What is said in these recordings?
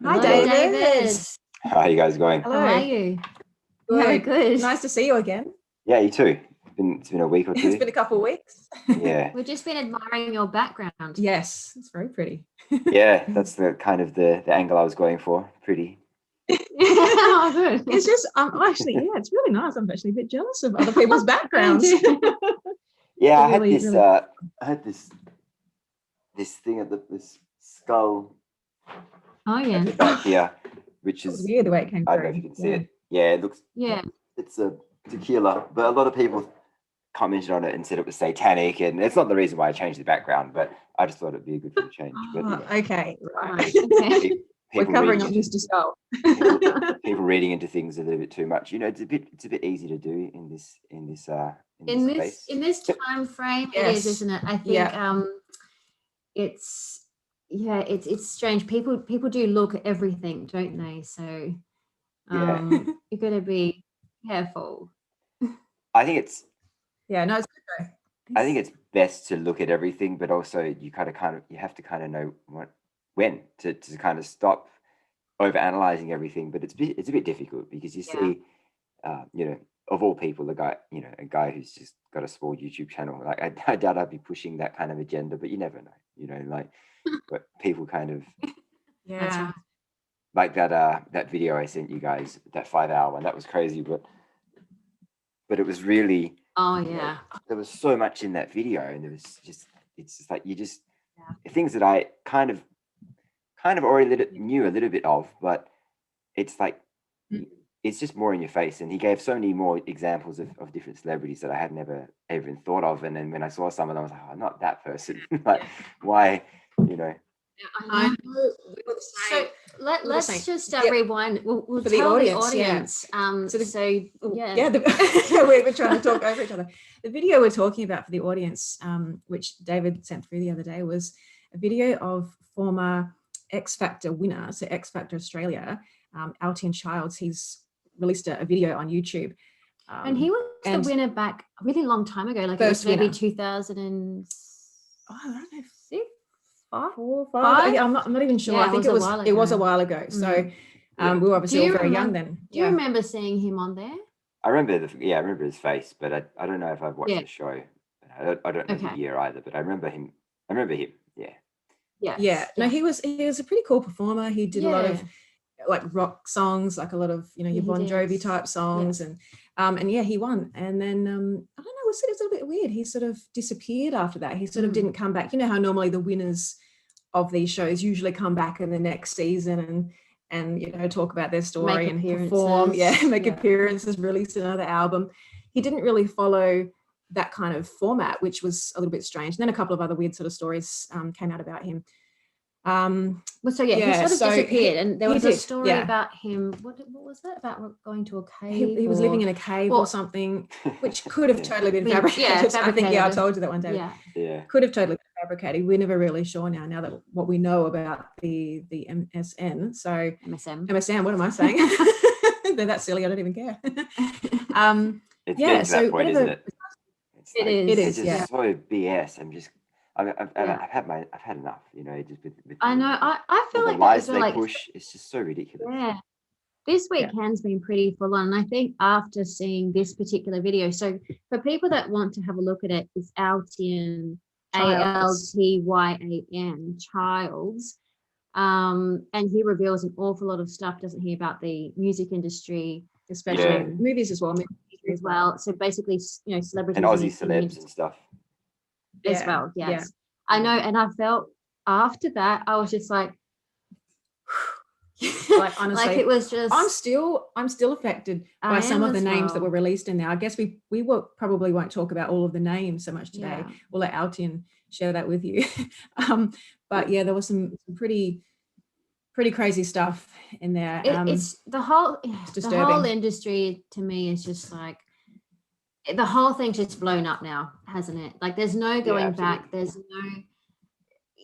Hi, Hello, David. How are you guys going? Hello. How are you? Good. Good. Nice to see you again. Yeah, you too. It's been a week or two. It's been a couple of weeks. Yeah. We've just been admiring your background. Yes, it's very pretty. Yeah, that's the kind of the angle I was going for. Pretty. Oh, good. It's just, actually, yeah, it's really nice. I'm actually a bit jealous of other people's backgrounds. Yeah, I Really, had this. really- I had this thing at this skull Oh, at yeah. the back here, which It was is weird the way it came I through. don't know if you can see it. Yeah, it looks. Yeah. It's a tequila, but a lot of people commented on it and said it was satanic, and it's not the reason why I changed the background, but I just thought it'd be a good for the change. But Oh, okay, right. Right. Okay. We're people covering reading up Mr. Skull. people reading into things a little bit too much. It's a bit easy to do in this space. In this time frame, it Yes. is, isn't it? I think it's strange. People do look at everything, don't they? So you've got to be careful. I think it's Yeah, no, it's good though. I think it's best to look at everything, but also you you have to kind of know when to kind of stop overanalyzing everything. But it's a bit difficult because you see, of all people, a guy who's just got a small YouTube channel. Like I doubt I'd be pushing that kind of agenda, but you never know. But people kind of Yeah. like that video I sent you guys, that 5-hour one. That was crazy, but it was really. Oh, yeah. There was so much in that video, and it's just like things that I kind of already knew a little bit of, but it's like it's just more in your face. And he gave so many more examples of different celebrities that I had never even thought of. And then when I saw some of them, I was like, oh, not that person. Like, why, I know. We were the same. So let's just rewind. We'll For tell the the audience, audience. We're trying to talk over each other. The video we're talking about for the audience, which David sent through the other day, was a video of former X Factor winner, so X Factor Australia, Altian Childs. He's released a video on YouTube. And he was the winner back a really long time ago, like it was maybe 2006. I don't know. 4, 5. I'm not even sure. Yeah, I think it was a while ago. So we were obviously all very young then. Do you remember seeing him on there? I remember his face, but I don't know if I've watched the show. I don't know the year either, but I remember him. Yeah. No, he was a pretty cool performer. He did a lot of like rock songs, like a lot of your Bon Jovi type songs, and he won. And then I don't know, it was a little bit weird. He sort of disappeared after that. He sort of didn't come back. You know how normally the winners of these shows usually come back in the next season and talk about their story and perform, make appearances, release another album. He didn't really follow that kind of format, which was a little bit strange. And then a couple of other weird sort of stories came out about him. He sort of disappeared, and there was a story about him. What was that about? Going to a cave? He was living in a cave or something, which could have totally been fabricated. I think I told you that one day. Yeah. Could have totally been fabricated. We're never really sure now that what we know about the MSN. So MSN. What am I saying? They're that silly. I don't even care. It's getting to that point, isn't it? It is. It's just so BS. I've had enough. Just with I know. I feel the like lies that they push. It's just so ridiculous. Yeah. This weekend's been pretty full on. And I think after seeing this particular video, so for people that want to have a look at it, it's Altian, Altyan, Childs. And he reveals an awful lot of stuff, doesn't he, about the music industry, especially movies as well. So basically, celebrities and Aussie celebs and stuff as well. Yes, I know. And I felt after that, I was just like, like honestly, like it was just. I'm still affected by some of the names that were released in there. I guess we probably won't talk about all of the names so much today. We'll let Altian share that with you. But there was some pretty crazy stuff in there. It's the whole industry to me is just like the whole thing's just blown up now, hasn't it? Like there's no going back. There's no,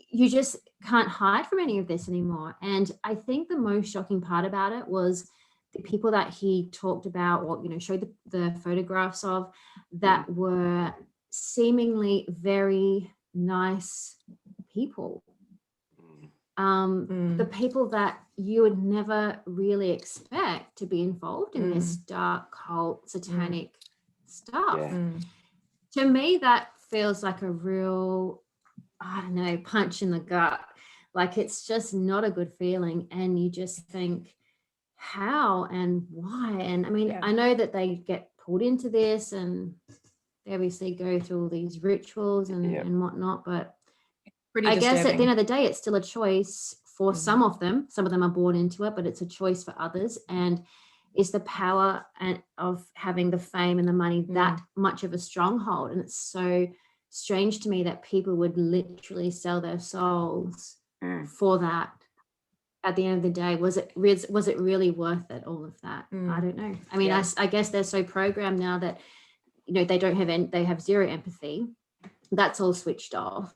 you just can't hide from any of this anymore. And I think the most shocking part about it was the people that he talked about or showed the photographs of that were seemingly very nice people. the people that you would never really expect to be involved in this dark cult satanic stuff. To me, that feels like a real, I don't know, punch in the gut. Like, it's just not a good feeling, and you just think, how and why? And I mean, I know that they get pulled into this and they obviously go through all these rituals and whatnot, but I guess at the end of the day, it's still a choice for some of them. Some of them are born into it, but it's a choice for others. And is the power of having the fame and the money that much of a stronghold? And it's so strange to me that people would literally sell their souls for that. At the end of the day, was it really worth it, all of that? I don't know. I mean, I guess they're so programmed now that, you know, they have zero empathy. That's all switched off.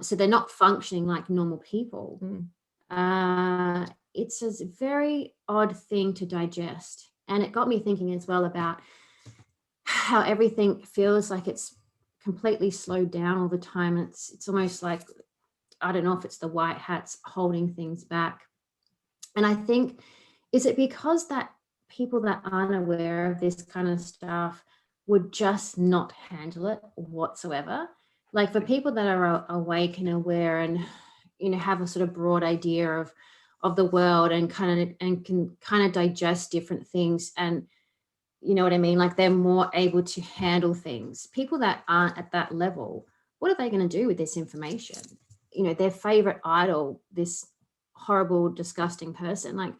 So they're not functioning like normal people. It's a very odd thing to digest. And it got me thinking as well about how everything feels like it's completely slowed down all the time. It's almost like, I don't know if it's the white hats holding things back. And I think, is it because that people that aren't aware of this kind of stuff would just not handle it whatsoever? Like, for people that are awake and aware and, you know, have a sort of broad idea of the world and can kind of digest different things, and, you know what I mean? Like, they're more able to handle things. People that aren't at that level, what are they going to do with this information? You know, their favorite idol, this horrible, disgusting person. Like,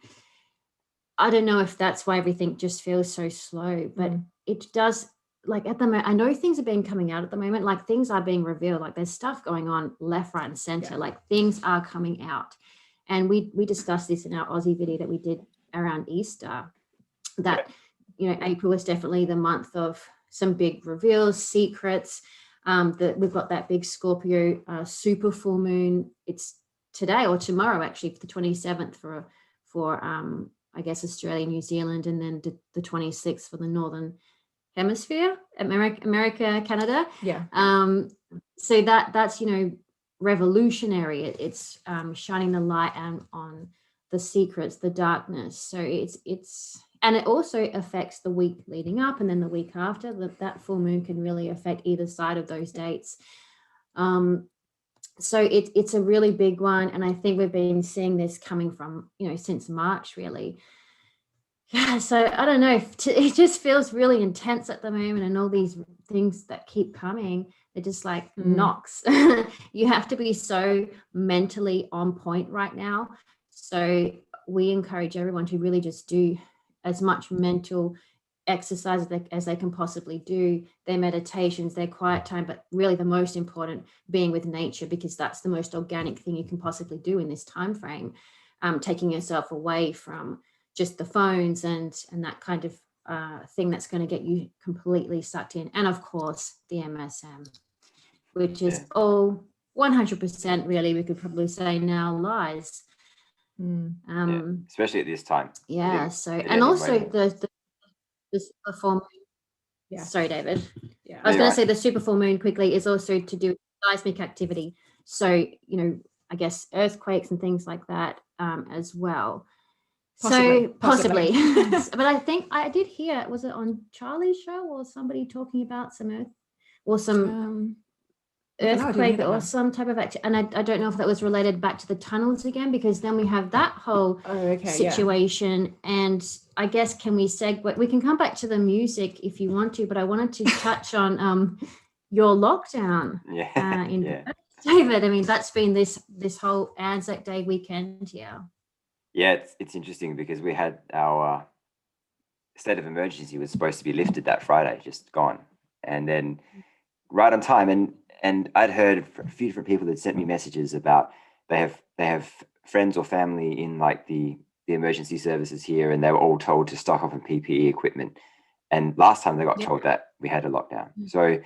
I don't know if that's why everything just feels so slow, but it does. Like, at the moment, I know things are being coming out at the moment, like things are being revealed, like there's stuff going on left, right, and center, like things are coming out. And we discussed this in our Aussie video that we did around Easter, that, you know, April is definitely the month of some big reveals, secrets. That we've got that big Scorpio super full moon. It's today or tomorrow, actually, for the 27th for I guess Australia, New Zealand, and then the 26th for the Northern Hemisphere, America, Canada. So that's, you know, revolutionary. It's shining the light on the secrets, the darkness. So it's and it also affects the week leading up, and then the week after. That full moon can really affect either side of those dates. So it's a really big one, and I think we've been seeing this coming from, you know, since March, really. Yeah, so I don't know. It just feels really intense at the moment, and all these things that keep coming, they're just like knocks. You have to be so mentally on point right now. So we encourage everyone to really just do as much mental exercise as they can possibly do, their meditations, their quiet time, but really the most important, being with nature, because that's the most organic thing you can possibly do in this time frame. Taking yourself away from just the phones and that kind of thing that's going to get you completely sucked in. And of course the MSM, which is all 100% really, we could probably say now, lies. Especially at this time. So and also the super full moon. Sorry, David. I was going to say the super full moon quickly is also to do with seismic activity. So, you know, I guess earthquakes and things like that as well. Possibly. But I think I did hear, was it on Charlie's show or somebody talking about some earthquake or some type of activity, and I don't know if that was related back to the tunnels again, because then we have that whole situation. And I guess, can we segue? We can come back to the music if you want to, but I wanted to touch on your lockdown in Perth, David. I mean, that's been this whole Anzac Day weekend here. Yeah, it's interesting because we had our state of emergency was supposed to be lifted that Friday, just gone, and then right on time. And I'd heard a few different people that sent me messages about they have friends or family in like the emergency services here, and they were all told to stock up on PPE equipment. And last time they got told that we had a lockdown. So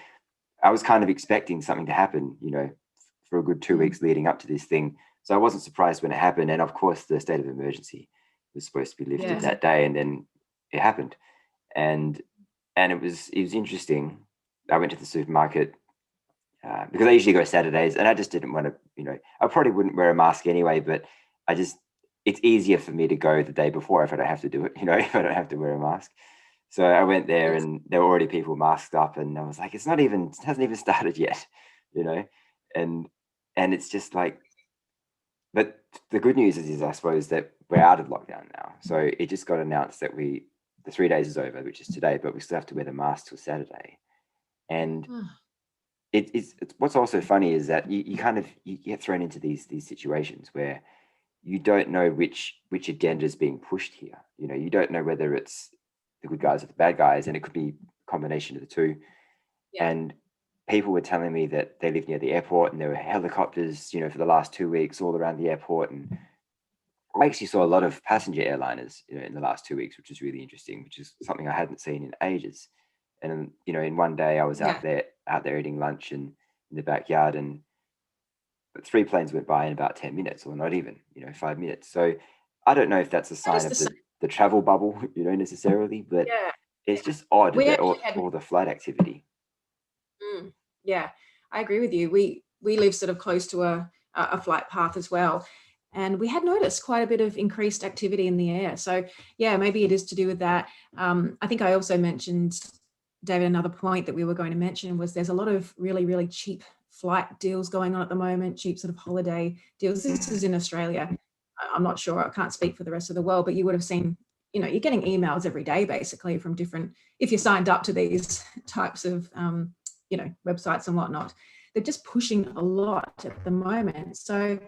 I was kind of expecting something to happen, you know, for a good 2 weeks leading up to this thing. So I wasn't surprised when it happened. And of course, the state of emergency was supposed to be lifted that day, and then it happened. And it was interesting. I went to the supermarket because I usually go Saturdays, and I just didn't want to, you know, I probably wouldn't wear a mask anyway, but it's easier for me to go the day before if I don't have to do it, you know, if I don't have to wear a mask. So I went there and there were already people masked up, and I was like, it hasn't even started yet, you know, and it's just like, but the good news is I suppose that we're out of lockdown now. So it just got announced that the 3 days is over, which is today, but we still have to wear the mask till Saturday. And it's what's also funny is that you get thrown into these situations where you don't know which agenda is being pushed here. You know, you don't know whether it's the good guys or the bad guys, and it could be a combination of the two. Yeah. And people were telling me that they live near the airport, and there were helicopters, you know, for the last 2 weeks all around the airport. And I actually saw a lot of passenger airliners, you know, in the last 2 weeks, which is really interesting, which is something I hadn't seen in ages. And, you know, in one day I was out there eating lunch and in the backyard, and 3 planes went by in about 10 minutes, or not even, you know, 5 minutes. So I don't know if that's a sign of the travel bubble, you know, necessarily, but it's just odd that all the flight activity. Yeah, I agree with you. We live sort of close to a flight path as well. And we had noticed quite a bit of increased activity in the air. So yeah, maybe it is to do with that. I think I also mentioned, David, another point that we were going to mention was there's a lot of really, really cheap flight deals going on at the moment, cheap sort of holiday deals. This is in Australia. I'm not sure, I can't speak for the rest of the world, but you would have seen, you know, you're getting emails every day basically from different, if you're signed up to these types of, you know, websites and whatnot, they're just pushing a lot at the moment. So,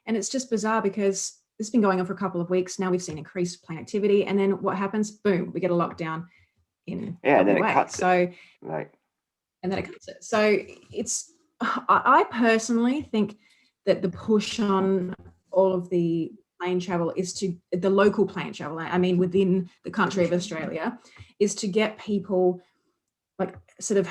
and it's just bizarre because it's been going on for a couple of weeks. Now we've seen increased plane activity, and then what happens? Boom, we get a lockdown in and then it cuts it. And then it cuts it. So I personally think that the push on all of the plane travel is to the local plane travel, I mean within the country of Australia, is to get people like sort of,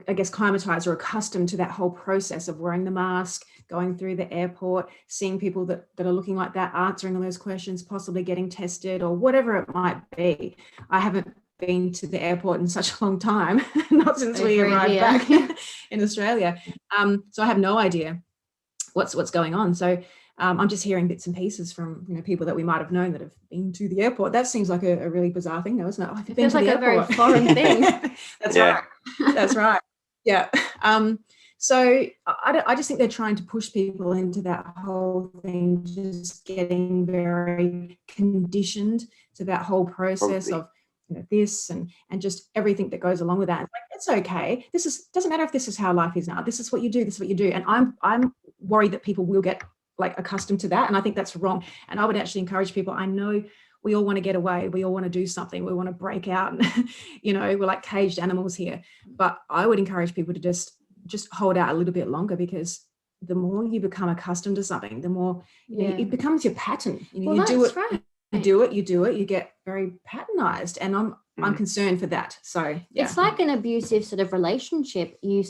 I guess, climatized or accustomed to that whole process of wearing the mask, going through the airport, seeing people that are looking like that, answering all those questions, possibly getting tested or whatever it might be. I haven't been to the airport in such a long time, not since we arrived back in Australia. So I have no idea what's going on. So I'm just hearing bits and pieces from, you know, people that we might have known that have been to the airport. That seems like a really bizarre thing, though, isn't it? Oh, it feels like a very foreign thing. That's right. That's right. Yeah. So I just think they're trying to push people into that whole thing, just getting very conditioned to that whole process of, you know, this and just everything that goes along with that. It's like, it's okay. Doesn't matter if this is how life is now. This is what you do. This is what you do. And I'm worried that people will get like accustomed to that. And I think that's wrong. And I would actually encourage people. I know we all want to get away. We all want to do something. We want to break out. And, you know, we're like caged animals here. But I would encourage people to just hold out a little bit longer, because the more you become accustomed to something, the more you know, it becomes your pattern. You know, you do it. Right. You do it, you get very patternized, and I'm concerned for that. So it's like an abusive sort of relationship. You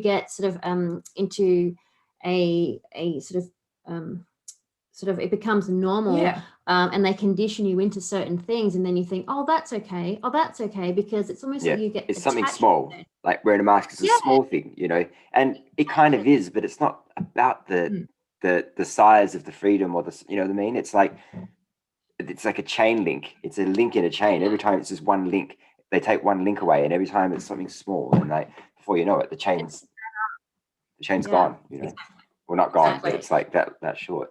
get sort of into a sort of it becomes normal, and they condition you into certain things, and then you think, oh, that's okay, because it's almost like you get it's something small, like wearing a mask is a small thing, you know, and it kind of is, but it's not about the size of the freedom or the, you know what I mean? It's like a chain link. It's a link in a chain. Every time it's just one link, they take one link away, and every time it's something small, and like before you know it, the chain's gone. You know, well, not gone, but it's like that short.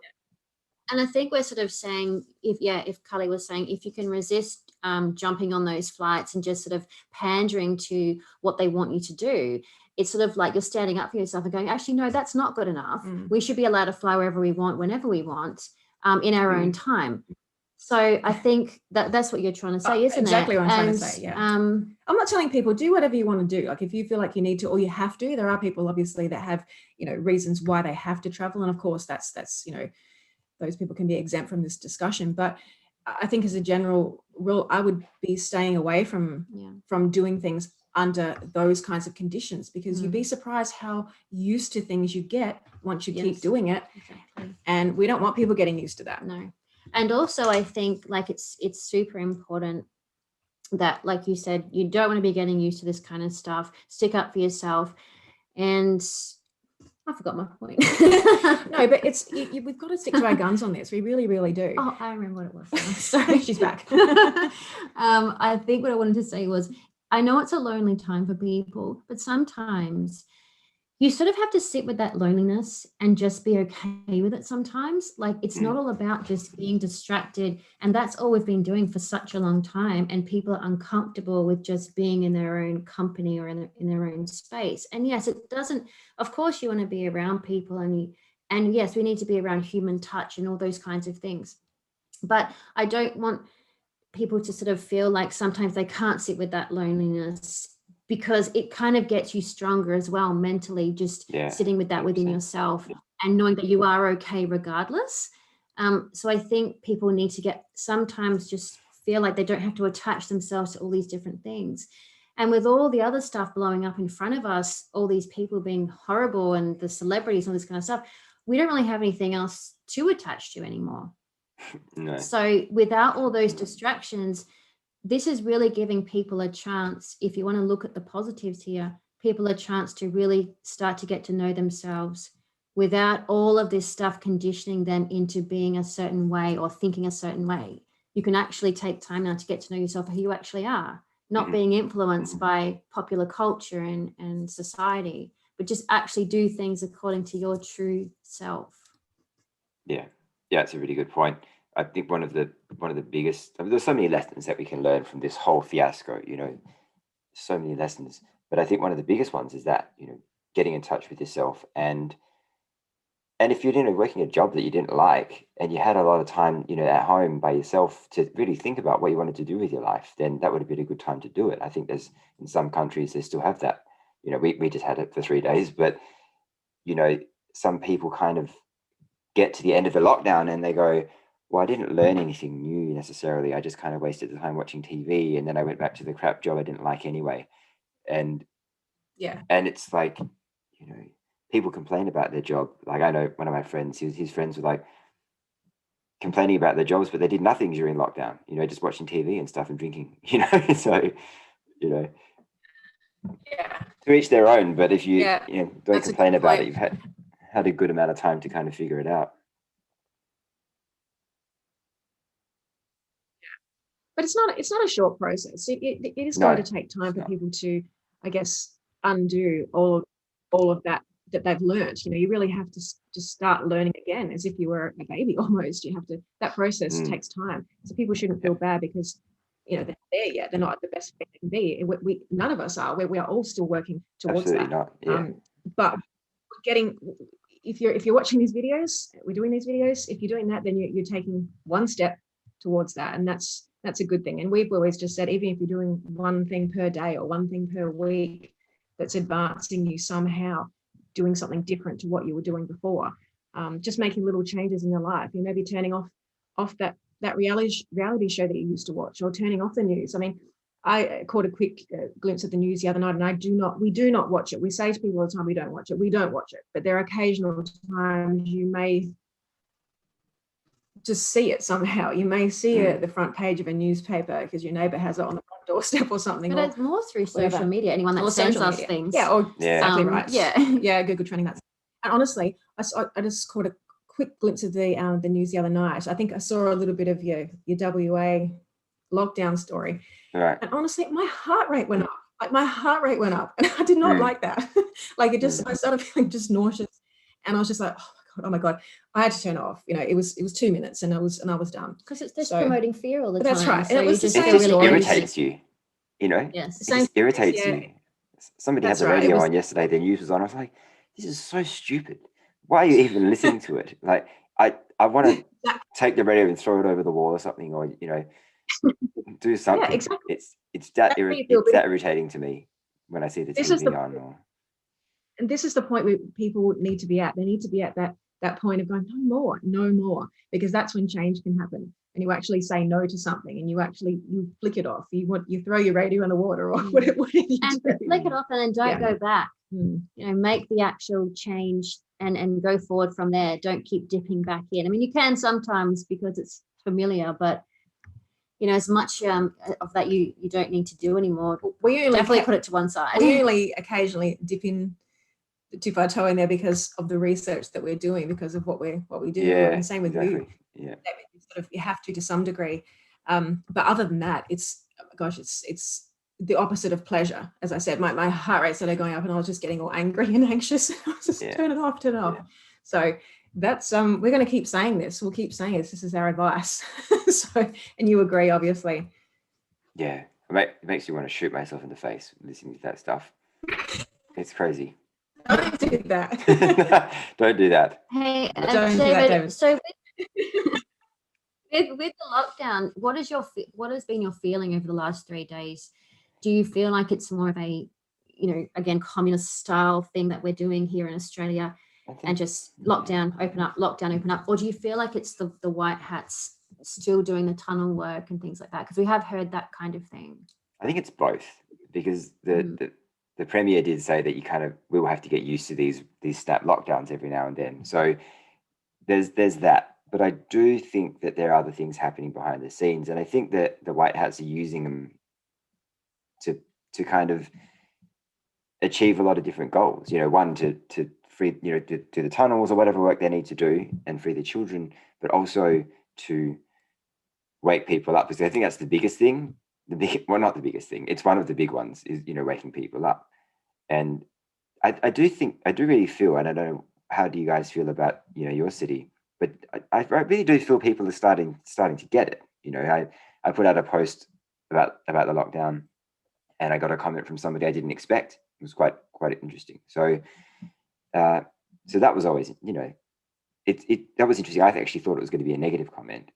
And I think we're sort of saying, if Cully was saying, if you can resist jumping on those flights and just sort of pandering to what they want you to do, it's sort of like you're standing up for yourself and going, actually, no, that's not good enough. We should be allowed to fly wherever we want, whenever we want, in our own time. So I think that's what you're trying to say, isn't exactly it? Exactly what I'm trying to say, yeah. I'm not telling people do whatever you want to do. Like if you feel like you need to or you have to, there are people obviously that have, you know, reasons why they have to travel. And of course that's, you know, those people can be exempt from this discussion. But I think as a general rule, I would be staying away from doing things under those kinds of conditions, because you'd be surprised how used to things you get once you keep doing it. Exactly. And we don't want people getting used to that. No. And also I think like it's super important that, like you said, you don't want to be getting used to this kind of stuff. Stick up for yourself. And I forgot my point. No, but it's we've got to stick to our guns on this. We really, really do. Oh, I remember what it was. Sorry, she's back. I think what I wanted to say was, I know it's a lonely time for people, but sometimes you sort of have to sit with that loneliness and just be okay with it sometimes. Like, it's not all about just being distracted. And that's all we've been doing for such a long time. And people are uncomfortable with just being in their own company or in their own space. And yes, it doesn't, of course you want to be around people, and yes, we need to be around human touch and all those kinds of things. But I don't want people to sort of feel like sometimes they can't sit with that loneliness, because it kind of gets you stronger as well mentally, just sitting with that 100%. Within yourself and knowing that you are okay regardless. So I think people need to sometimes just feel like they don't have to attach themselves to all these different things. And with all the other stuff blowing up in front of us, all these people being horrible and the celebrities and all this kind of stuff, we don't really have anything else to attach to anymore. No. So without all those distractions, this is really giving people a chance, if you want to look at the positives here, people a chance to really start to get to know themselves without all of this stuff conditioning them into being a certain way or thinking a certain way. You can actually take time now to get to know yourself for who you actually are, not being influenced by popular culture and society, but just actually do things according to your true self. Yeah, it's a really good point. I think one of the biggest, there's so many lessons that we can learn from this whole fiasco, so many lessons. But I think one of the biggest ones is that, getting in touch with yourself. And if you're working a job that you didn't like, and you had a lot of time, at home by yourself to really think about what you wanted to do with your life, then that would have been a good time to do it. I think there's, in some countries, they still have that. We just had it for 3 days, but, some people kind of get to the end of the lockdown and they go, well, I didn't learn anything new necessarily. I just kind of wasted the time watching TV, and then I went back to the crap job I didn't like anyway. And it's like, people complain about their job. Like, I know one of my friends, his friends were like complaining about their jobs, but they did nothing during lockdown, just watching TV and stuff and drinking, so, to each their own. But if you, don't complain about it, you've had a good amount of time to kind of figure it out. But it's not a short process. It is going to take time for people to, I guess, undo all of that they've learned. You really have to just start learning again, as if you were a baby almost. You have to. That process takes time. So people shouldn't feel bad because they're not there yet. They're not at the best they can be. We none of us are. We are all still working towards Absolutely that. Not. Yeah. But if you're watching these videos, we're doing these videos. If you're doing that, then you're taking one step towards that, and that's a good thing. And we've always just said, even if you're doing one thing per day or one thing per week that's advancing you somehow, doing something different to what you were doing before, just making little changes in your life. You may be turning off that reality show that you used to watch, or turning off the news. I mean, I caught a quick glimpse of the news the other night, and we do not watch it. We say to people all the time, we don't watch it, but there are occasional times you may just see it somehow. You may see it at the front page of a newspaper because your neighbour has it on the front doorstep or something. But it's more through social media. Anyone that sends us things. Yeah, exactly right. Yeah, Google trending that. And honestly, I just caught a quick glimpse of the news the other night. I think I saw a little bit of your WA lockdown story. Right. And honestly, my heart rate went up. And I did not like that. Like, I started feeling just nauseous, and I was just like, oh my God, I had to turn it off. It was 2 minutes and I was done. Because it's just promoting fear all the time. That's right. So and it just really irritates you. Yes. It just irritates you. Somebody had the radio on yesterday, the news was on. I was like, this is so stupid. Why are you even listening to it? Like, I want to take the radio and throw it over the wall or something, or do something. Yeah, exactly. It's that irritating to me when I see the TV on. And this is the point where people need to be at. They need to be at that point of going, no more, because that's when change can happen. And you actually say no to something, and you flick it off. You throw your radio in the water, or whatever you and do. Flick it off, and then don't go back. Make the actual change and go forward from there. Don't keep dipping back in. I mean, you can sometimes because it's familiar, but as much of that you don't need to do anymore. We definitely put it to one side. We only occasionally dip in dip our toe in there because of the research that we're doing, because of what we do. Yeah, and same with exactly. you. You have to some degree. But other than that, it's the opposite of pleasure. As I said, my heart rate started going up and I was just getting all angry and anxious. I was just turn it off. Yeah. So that's we're going to keep saying this. We'll keep saying this. This is our advice. So, and you agree, obviously. Yeah, it makes you want to shoot myself in the face listening to that stuff. It's crazy. Don't do that. Don't do that. Hey, don't do that, David. So with the lockdown, what has been your feeling over the last 3 days? Do you feel like it's more of a, again, communist style thing that we're doing here in Australia, and just lockdown, open up, or do you feel like it's the white hats still doing the tunnel work and things like that? Because we have heard that kind of thing. I think it's both, because the Premier did say that you kind of will have to get used to these snap lockdowns every now and then. So there's that. But I do think that there are other things happening behind the scenes, and I think that the white hats are using them to kind of achieve a lot of different goals. One to free, do the tunnels or whatever work they need to do and free the children, but also to wake people up, because I think that's the biggest thing. Not the biggest thing. It's one of the big ones, is waking people up. And I do really feel, and I don't know, how do you guys feel about your city? But I really do feel people are starting to get it. I put out a post about the lockdown, and I got a comment from somebody I didn't expect. It was quite interesting. So that was always, that was interesting. I actually thought it was going to be a negative comment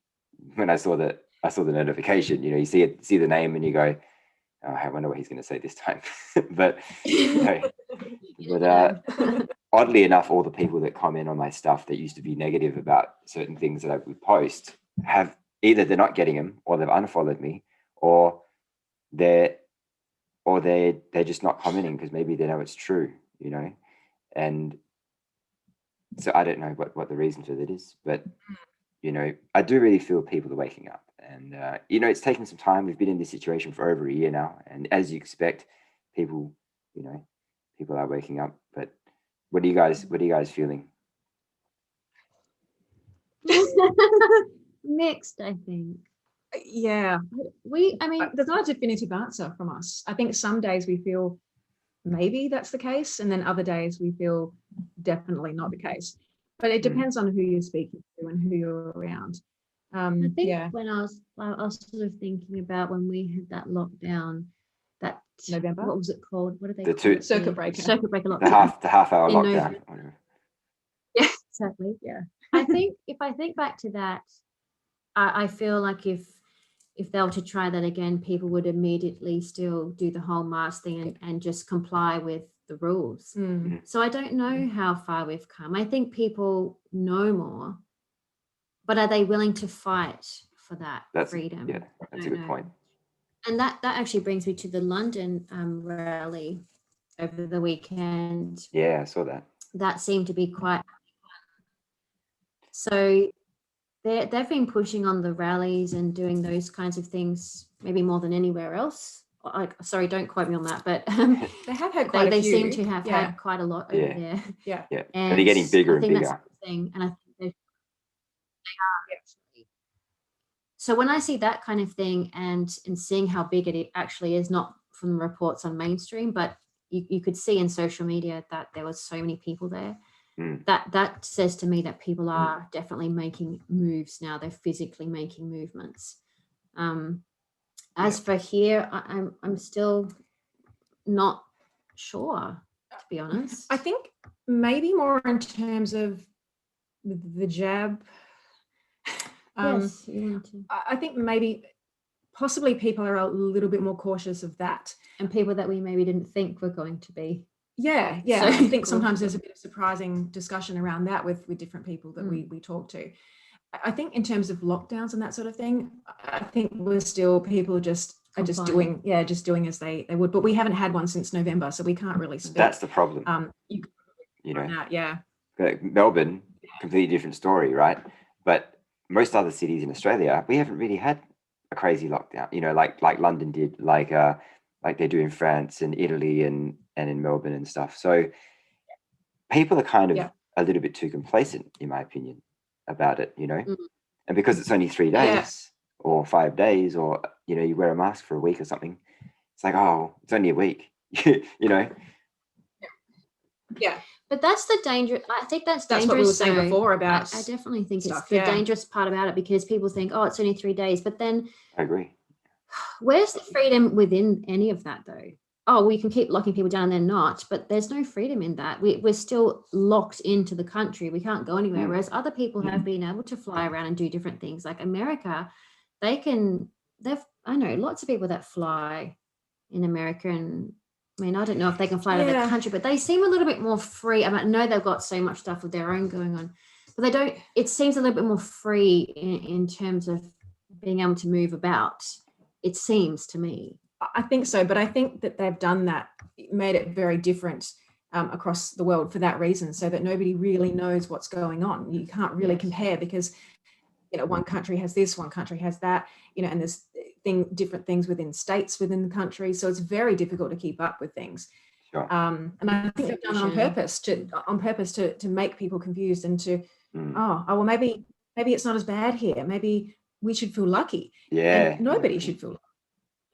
when I saw the notification. You see the name and you go, oh, I wonder what he's going to say this time. but oddly enough, all the people that comment on my stuff that used to be negative about certain things that I would post have either they're not getting them, or they've unfollowed me, or they're just not commenting because maybe they know it's true, and so I don't know what the reason for that is, but I do really feel people are waking up, and it's taken some time. We've been in this situation for over a year now, and as you expect, people are waking up. But what are you guys feeling? Mixed, I think. Yeah, there's not a definitive answer from us. I think some days we feel maybe that's the case, and then other days we feel definitely not the case. But it depends on who you're speaking to and who you're around. I think when I was sort of thinking about when we had that lockdown, that November. What was it called? What did they call it? Circuit breaker lockdown. The half hour lockdown. Yeah, exactly. Yeah. I think if I think back to that, I feel like if they were to try that again, people would immediately still do the whole mask thing and just comply with the rules. So I don't know how far we've come. I think people know more, but are they willing to fight for that freedom? Yeah, that's a good point. And that actually brings me to the London rally over the weekend. Yeah, I saw that. That seemed to be quite. So they've been pushing on the rallies and doing those kinds of things maybe more than anywhere else. Sorry, don't quote me on that, but they have had quite a few. They seem to have had quite a lot over there. Yeah. And they're getting bigger and bigger. That's the thing, and I think they are actually. So when I see that kind of thing and seeing how big it actually is, not from reports on mainstream, but you could see in social media that there was so many people there. That says to me that people are definitely making moves now. They're physically making movements. As for here, I'm still not sure, to be honest. I think maybe more in terms of the jab. Yes, you want to. I think maybe possibly people are a little bit more cautious of that. And people that we maybe didn't think were going to be. Yeah. So I think sometimes there's a bit of surprising discussion around that with different people that we talk to. I think in terms of lockdowns and that sort of thing, I think people are just doing as they would. But we haven't had one since November, so we can't really speak. That's the problem. Melbourne, completely different story, right? But most other cities in Australia, we haven't really had a crazy lockdown. Like London did, like they do in France and Italy and in Melbourne and stuff. So people are kind of a little bit too complacent, in my opinion, about it, you know. And because it's only 3 days or 5 days, or, you know, you wear a mask for a week or something, it's like, oh, it's only a week, you know. Yeah. But that's the danger. I think that's dangerous. What we were saying before about. I definitely think it's the dangerous part about it, because people think, oh, it's only 3 days. But then I agree. Where's the freedom within any of that, though? Oh, we can keep locking people down and they're not, but there's no freedom in that. We're still locked into the country. We can't go anywhere. Whereas other people have been able to fly around and do different things. Like America, I know lots of people that fly in America, and I mean, I don't know if they can fly out of the country, but they seem a little bit more free. I mean, I know they've got so much stuff with their own going on, but they don't, it seems a little bit more free in terms of being able to move about. It seems to me. I think so, but I think that they've done that, made it very different across the world for that reason, so that nobody really knows what's going on. You can't really compare, because, you know, one country has this, one country has that, you know, and there's different things within states within the country, so it's very difficult to keep up with things. Sure. And I think they've done it on purpose to make people confused and to well, maybe it's not as bad here. Maybe we should feel lucky. Yeah. And nobody should feel lucky.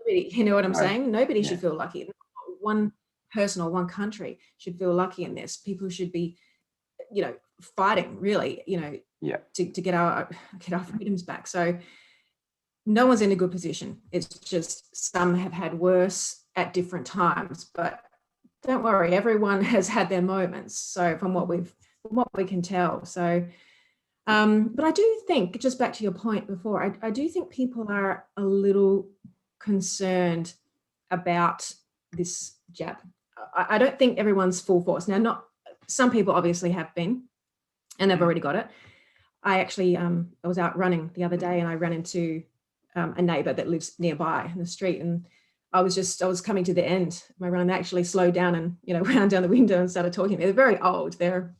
You know what I'm saying? Nobody should feel lucky. One person or one country should feel lucky in this. People should be, you know, fighting really, you know, to get our freedoms back. So no one's in a good position. It's just some have had worse at different times, but don't worry, everyone has had their moments. So from what we can tell. So but I do think, just back to your point before, I do think people are a little concerned about this jab. I don't think everyone's full force. Now, some people obviously have been, and they've already got it. I actually, I was out running the other day, and I ran into a neighbor that lives nearby in the street, and I was coming to the end of my run, and they actually slowed down and, you know, ran down the window and started talking to me. They're very old. They're,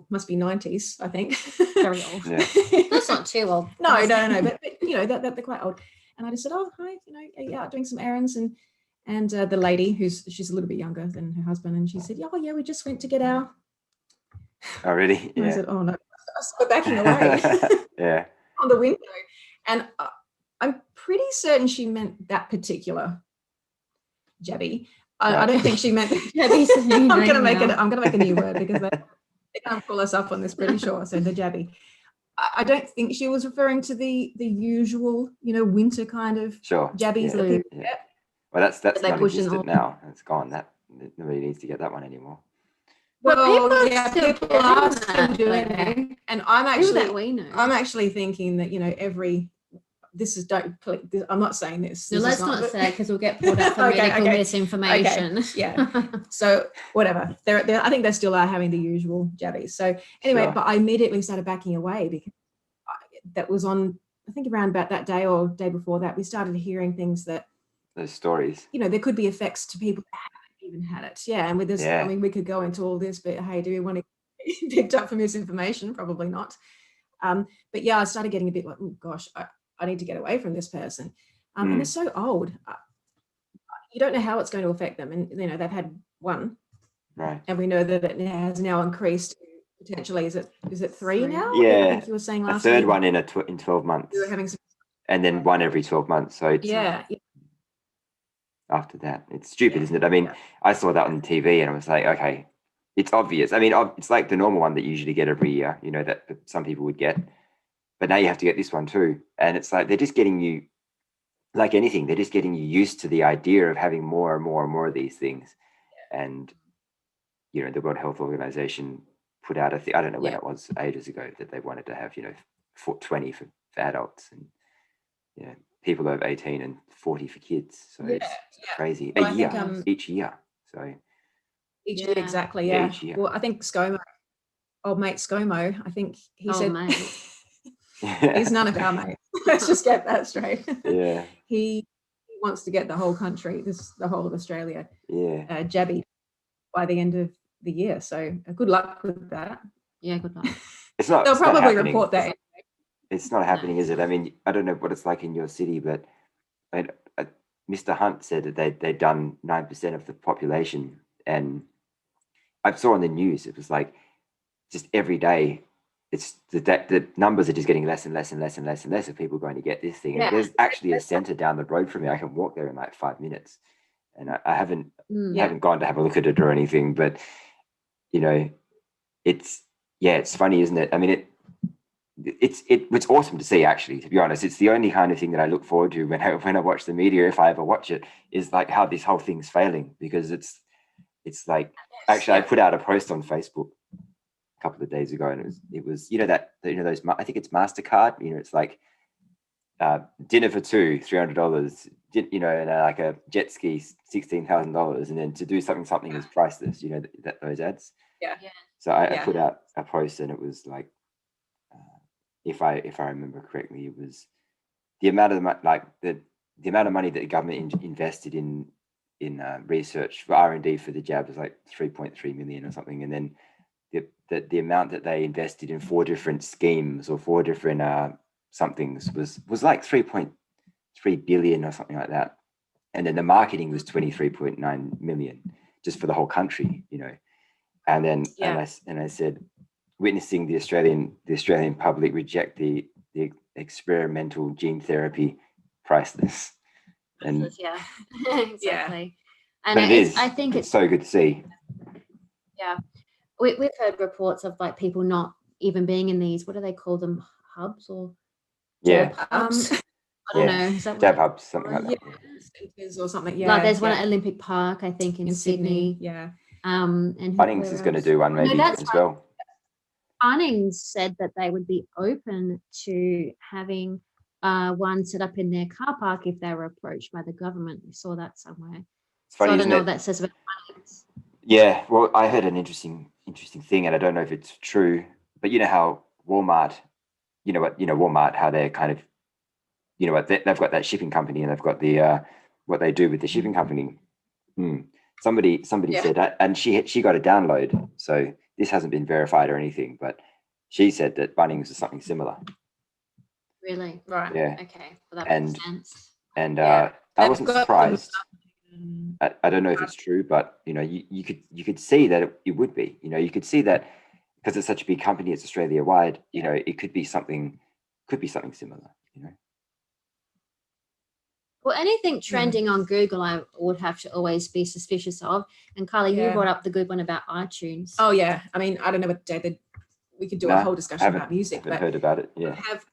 must be 90s, I think. Very old. Yeah. That's not too old. No, but you know, they're quite old. And I just said, oh, hi, you know, yeah, doing some errands. And the lady, she's a little bit younger than her husband, and she said, oh, yeah, we just went to get our... Oh, really? Yeah. I said, oh, no, we're backing away. Yeah. On the window. And I'm pretty certain she meant that particular jabby. I don't think she meant... I'm going to make a new word, because they can't pull us up on this, pretty sure. So the jabby. I don't think she was referring to the usual, you know, winter kind of jabbies that people get. Well, that's non-existent now. It's gone. That nobody needs to get that one anymore. Well, people are still doing it, and I'm actually thinking that, you know, I'm not saying this. No, let's not say it, because we'll get pulled up for medical misinformation. Okay. Yeah. So whatever. I think they still are having the usual jabbies. So anyway, but I immediately started backing away, because that was on, I think around about that day or day before that, we started hearing things that, those stories, you know, there could be effects to people that haven't even had it. Yeah. And with this, I mean, we could go into all this, but hey, do we want to get picked up for misinformation? Probably not. But yeah, I started getting a bit like, oh gosh, I need to get away from this person. And they're so old. You don't know how it's going to affect them. And, you know, they've had one. Right. And we know that it has now increased potentially. Is it 3 now? Yeah. I think you were saying last week. A third week. one in 12 months. We were having some... And then one every 12 months. So it's after that. It's stupid, isn't it? I mean, I saw that on TV and I was like, okay, it's obvious. I mean, it's like the normal one that you usually get every year, you know, that some people would get. But now you have to get this one too. And it's like, they're just getting you, like anything, they're just getting you used to the idea of having more and more and more of these things. And, you know, the World Health Organization put out I don't know when it was, ages ago, that they wanted to have, you know, 20 for adults, and, you know, people over 18 and 40 for kids. So it's crazy. Well, each year. So each year, exactly. Yeah. Each year. Well, I think old mate ScoMo, I think he said... Mate. He's none of our mates. Let's just get that straight. Yeah. He wants to get the whole country, the whole of Australia, jabby by the end of the year. So good luck with that. Yeah, good luck. They'll probably report that. It's not happening, is it? I mean, I don't know what it's like in your city, but Mr. Hunt said that they'd done 9% of the population, and I saw on the news, it was like just every day, it's the numbers are just getting less and less and less and less and less of people going to get this thing. And there's actually a center down the road from me. I can walk there in like 5 minutes, and I haven't gone to have a look at it or anything. But you know, it's funny, isn't it? I mean, it's awesome to see, actually, to be honest. It's the only kind of thing that I look forward to when I watch the media, if I ever watch it, is like how this whole thing's failing, because it's like, actually, I put out a post on Facebook a couple of days ago, and it was those, I think it's MasterCard, it's like dinner for two, $300, and like a jet ski, $16,000, and then to do something is priceless, those ads. So I put out a post, and it was like, if I remember correctly, it was the amount of the amount of money that the government invested in research for R&D for the jab was like 3.3 million or something, and then the amount that they invested in 4 different schemes or 4 different somethings was like 3.3 billion or something like that, and then the marketing was 23.9 million just for the whole country, and then and I said, witnessing the Australian public reject the experimental gene therapy, priceless. And exactly. And but I think it's so good to see. Yeah, we've heard reports of like people not even being in these, what do they call them, hubs or jab hubs? I don't know. Is that jab hubs, something like that. Or something. Like there's one at Olympic Park, I think, in Sydney. Yeah. And Bunnings is going to do one maybe as well. Bunnings said that they would be open to having one set up in their car park if they were approached by the government. We saw that somewhere. It's funny, so I don't know what that says about Bunnings. Yeah, well, I heard an interesting thing, and I don't know if it's true, but you know how Walmart, Walmart, how they're kind of, they've got that shipping company, and they've got the what they do with the shipping company. Somebody said that, and she got a download, so this hasn't been verified or anything, but she said that Bunnings is something similar. Really? Right. Yeah. Okay. Well, that makes sense. And I wasn't surprised. I don't know if it's true, but you could see that it would be. You could see that because it's such a big company, it's Australia wide. It could be something similar. Well, anything trending on Google, I would have to always be suspicious of. And Carly, you brought up the good one about iTunes. Oh yeah, I mean, I don't know what David. We could do a whole discussion about music. I haven't heard about it. Yeah. I have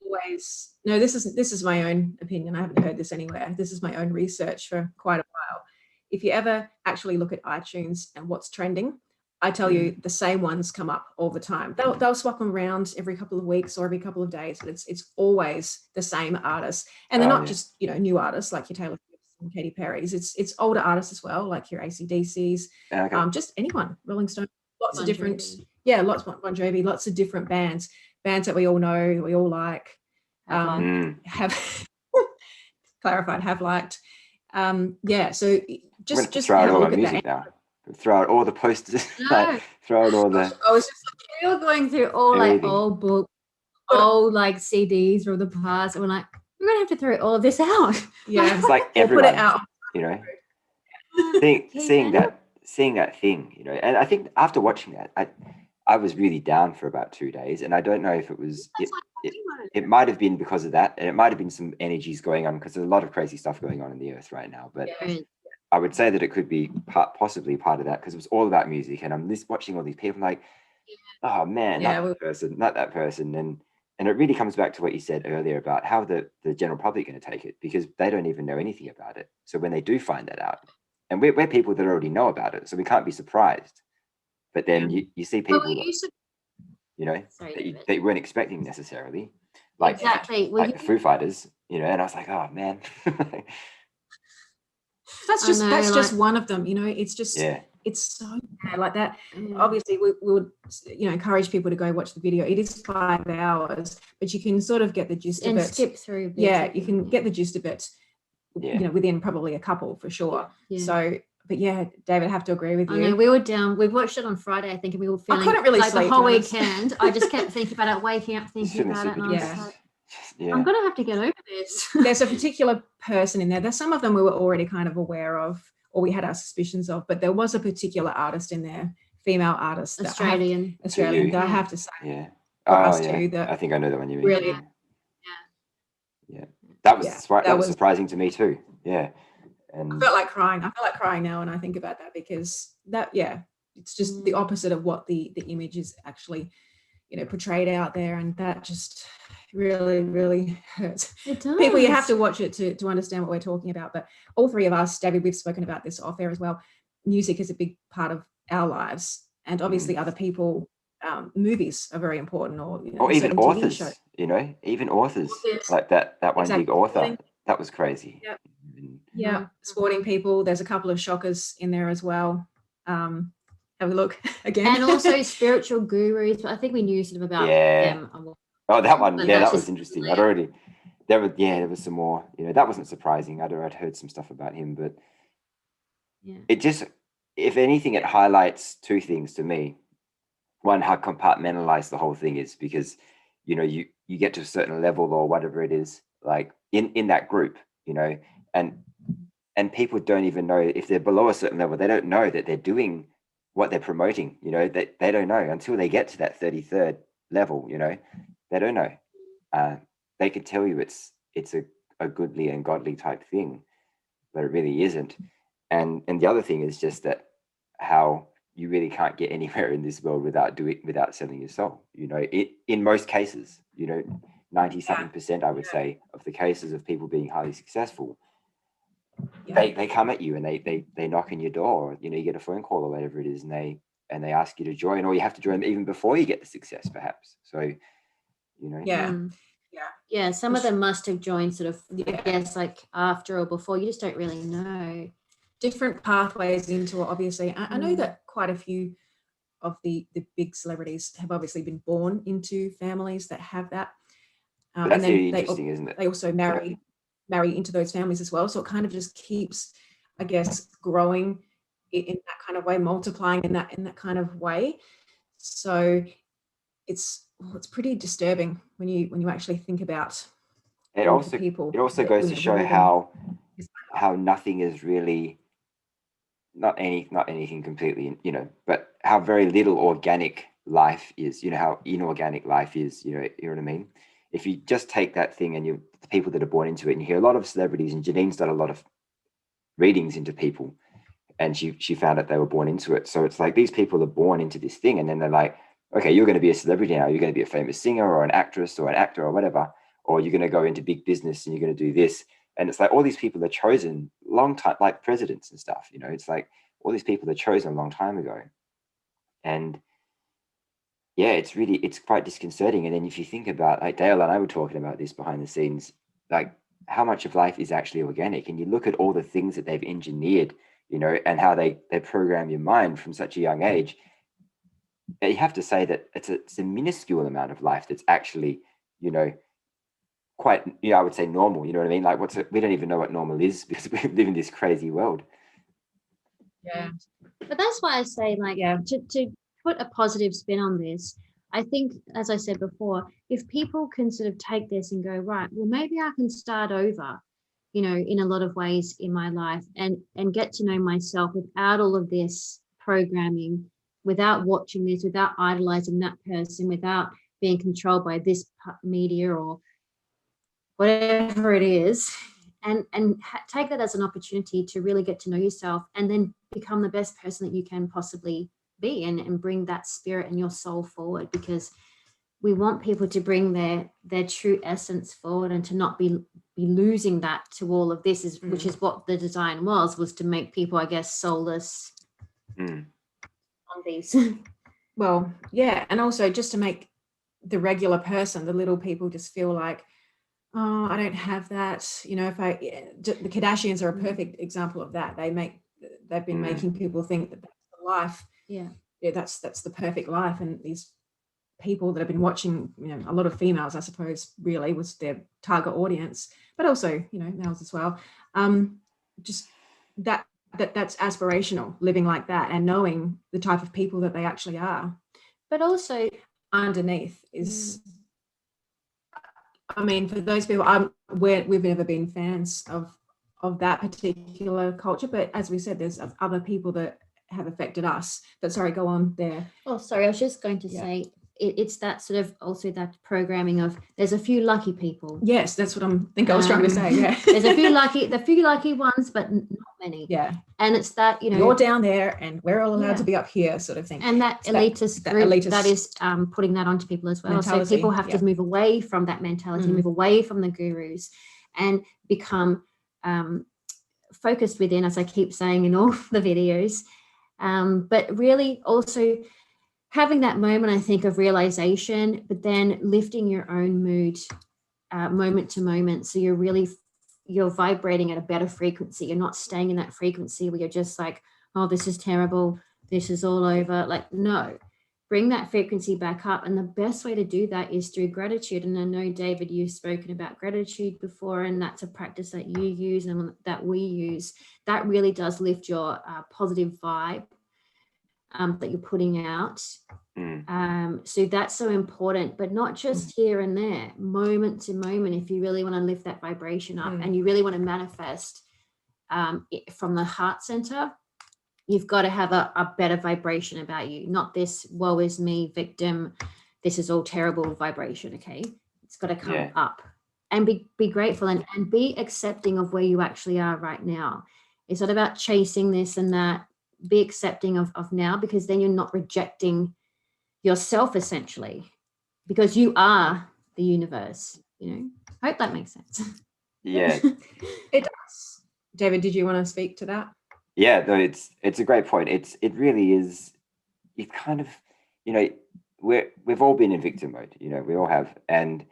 always. No, this is my own opinion. I haven't heard this anywhere. This is my own research for quite a while. If you ever actually look at iTunes and what's trending, I tell you the same ones come up all the time. They'll swap them around every couple of weeks or every couple of days, but it's always the same artists. And they're not just, new artists like your Taylor Swifts and Katy Perry's. It's older artists as well, like your AC/DC's, just anyone, Rolling Stone, lots of different, lots of Bon Jovi, lots of different bands that we all know, we all like, have clarified, have liked. So just throw out all the music now. Throw out all the posters, throw out all the. I was just like, we were going through all like old books, old like CDs from the past, and we're like, we're gonna have to throw all of this out. Yeah, it's like everyone, put it out. Seeing that thing, and I think after watching that, I was really down for about 2 days, and I don't know if it was it might have been because of that, and it might have been some energies going on because there's a lot of crazy stuff going on in the earth right now, but. I would say that it could be possibly part of that because it was all about music, and I'm watching all these people like, oh man, not that person, and it really comes back to what you said earlier about how the general public are going to take it because they don't even know anything about it. So when they do find that out, and we're people that already know about it, so we can't be surprised. But then you see people, that you weren't expecting necessarily, like the Foo Fighters, and I was like, oh man. That's just one of them, it's just it's so bad like that. Obviously we would encourage people to go watch the video. It is 5 hours, but you can sort of get the gist of it. Skip through you can get the gist of it within probably a couple for sure. So but David, I have to agree with you. I know, we were down, we watched it on Friday I think, and we were feeling I couldn't really like sleep, the whole weekend. I just kept thinking about it, waking up thinking about it, and I was like, I'm gonna have to get over this. There's a particular person in there. There's some of them we were already kind of aware of or we had our suspicions of, but there was a particular artist in there, female artist, Australian, that I have to say, yeah, for us too, that I think I know the one you mean. Really, that was surprising to me too. Yeah, and I felt like crying. I feel like crying now when I think about that, because it's just the opposite of what the image is actually, portrayed out there, and that just really, really hurts. It does. People, you have to watch it to understand what we're talking about. But all three of us, David, we've spoken about this off air as well. Music is a big part of our lives, and obviously other people, movies are very important, or even authors, even authors like that one big author, that was crazy. Sporting people, there's a couple of shockers in there as well. Have a look again. And also spiritual gurus, but I think we knew sort of about them. Oh, that one, that was interesting. There was some more, that wasn't surprising. I'd heard some stuff about him, but it just, if anything, it highlights two things to me. One, how compartmentalized the whole thing is, because, you get to a certain level or whatever it is, like in that group, and people don't even know if they're below a certain level. They don't know that they're doing what they're promoting, they don't know until they get to that 33rd level, they don't know. They could tell you it's a goodly and godly type thing, but it really isn't. And the other thing is just that how you really can't get anywhere in this world without selling your soul. In most cases, 90-something%, I would say, of the cases of people being highly successful, they come at you and they knock on your door. You get a phone call or whatever it is, and they ask you to join, or you have to join them even before you get the success, perhaps. So, some of them must have joined sort of, I guess, like after or before. You just don't really know. Different pathways into it, obviously. I know that quite a few of the big celebrities have obviously been born into families that have that. That's and then really interesting, isn't it? They also marry into those families as well. So it kind of just keeps, I guess, growing in that kind of way, multiplying in that kind of way. So it's pretty disturbing when you actually think about it. Also, people. It also goes to show how nothing is really not anything completely, but how very little organic life is. How inorganic life is. You know what I mean? If you just take that thing and the people that are born into it, and you hear a lot of celebrities, and Janine's done a lot of readings into people, and she found out they were born into it. So it's like these people are born into this thing, and then they're like, okay, you're going to be a celebrity now. You're going to be a famous singer or an actress or an actor or whatever, or you're going to go into big business and you're going to do this. And it's like all these people are chosen long time, like presidents and stuff. It's like all these people are chosen a long time ago, and it's quite disconcerting. And then if you think about, like Dale and I were talking about this behind the scenes, like how much of life is actually organic, and you look at all the things that they've engineered, and how they program your mind from such a young age. You have to say that it's a minuscule amount of life that's actually, quite, I would say normal. You know what I mean? Like we don't even know what normal is, because we live in this crazy world. Yeah. But that's why I say, like, to put a positive spin on this, I think, as I said before, if people can sort of take this and go, right, well, maybe I can start over, in a lot of ways in my life, and get to know myself without all of this programming, without watching this, without idolizing that person, without being controlled by this media or whatever it is, and take that as an opportunity to really get to know yourself, and then become the best person that you can possibly be, and bring that spirit and your soul forward, because we want people to bring their true essence forward, and to not be losing that to all of this, which is what the design was to make people, I guess, soulless on these. Well, yeah, and also just to make the regular person, the little people, just feel like, oh, I don't have that. The Kardashians are a perfect example of that. They've been making people think that that's the life. Yeah, that's the perfect life. And these people that have been watching, a lot of females, I suppose, really was their target audience, but also, males as well. Just that's aspirational, living like that, and knowing the type of people that they actually are. But also underneath is, I mean, for those people, we've never been fans of of that particular culture. But as we said, there's other people that have affected us. But sorry, go on there. Oh, sorry, I was just going to say, it's that sort of also that programming of there's a few lucky people. Yes, that's what I was trying to say. Yeah, there's a few lucky ones, but not many. Yeah, and it's that, you know, you're down there and we're all allowed to be up here, sort of thing. And that elitist group that is putting that onto people as well. Mentality. So people have to move away from that mentality, move away from the gurus, and become focused within, as I keep saying in all the videos. But really also having that moment, I think, of realization, but then lifting your own mood moment to moment. So you're vibrating at a better frequency. You're not staying in that frequency where you're just like, oh, this is terrible, this is all over. Like, no, bring that frequency back up. And the best way to do that is through gratitude. And I know, David, you've spoken about gratitude before, and that's a practice that you use and that we use. That really does lift your positive vibe that you're putting out. So that's so important, but not just here and there, moment to moment. If you really want to lift that vibration up and you really want to manifest from the heart center, you've got to have a better vibration about you, not this woe is me, victim, this is all terrible vibration. Okay, it's got to come up and be grateful and be accepting of where you actually are right now. It's not about chasing this and that. Be accepting of now, because then you're not rejecting yourself, essentially, because you are the universe. You know, I hope that makes sense. Yeah, it does. David, did you want to speak to that? Yeah, no, it's a great point. It really is. It kind of, you know, we've all been in victim mode. You know, we all have, and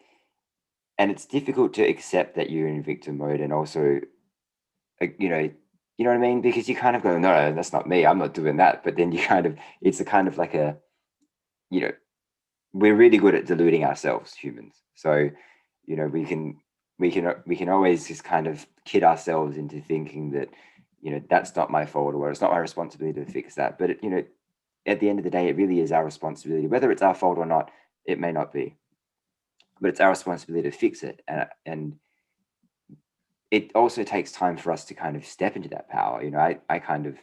it's difficult to accept that you're in victim mode, and also, you know what I mean, because you kind of go, no, that's not me. I'm not doing that. But then you kind of, it's a kind of like a, you know, we're really good at deluding ourselves, humans. So, you know, we can always just kind of kid ourselves into thinking that, you know, that's not my fault, or it's not my responsibility to fix that. But, you know, at the end of the day, it really is our responsibility. Whether it's our fault or not, it may not be, but it's our responsibility to fix it. And it also takes time for us to kind of step into that power. You know, I kind of,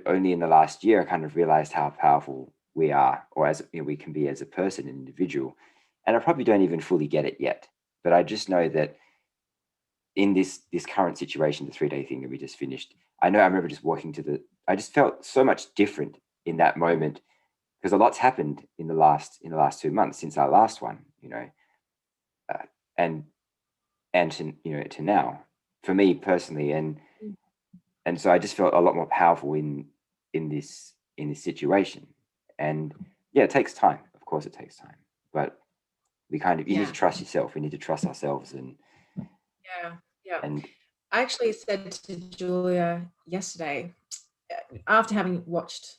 only in the last year, I kind of realized how powerful we are, or as you know, we can be as a person, an individual. And I probably don't even fully get it yet, but I just know that in this current situation, the 3-day thing that we just finished, I remember just walking I just felt so much different in that moment, because a lot's happened in the last 2 months since our last one, you know, and to, you know, to now, for me personally, and so I just felt a lot more powerful in this situation. And yeah, it takes time. Of course, it takes time, but we kind of, you need to trust yourself. We need to trust ourselves, and And I actually said to Julia yesterday, after having watched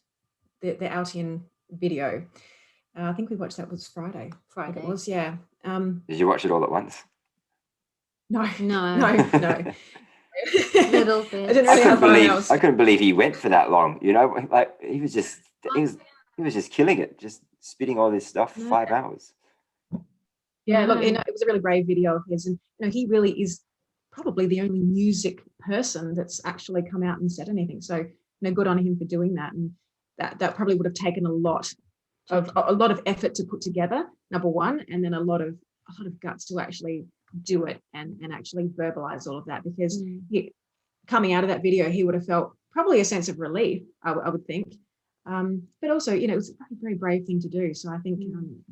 the Altian video, I think we watched that was Friday. It was, yeah. Did you watch it all at once? No. Little bit. I couldn't believe he went for that long. You know, like he was just killing it, just spitting all this stuff for 5 hours. Yeah, look, you know, it was a really brave video of his, and you know, he really is probably the only music person that's actually come out and said anything. So, you know, good on him for doing that, and that probably would have taken a lot of effort to put together, number one, and then a lot of guts to actually do it and actually verbalize all of that, because coming out of that video, he would have felt probably a sense of relief, I would think. But also, you know, it was a very brave thing to do. So I think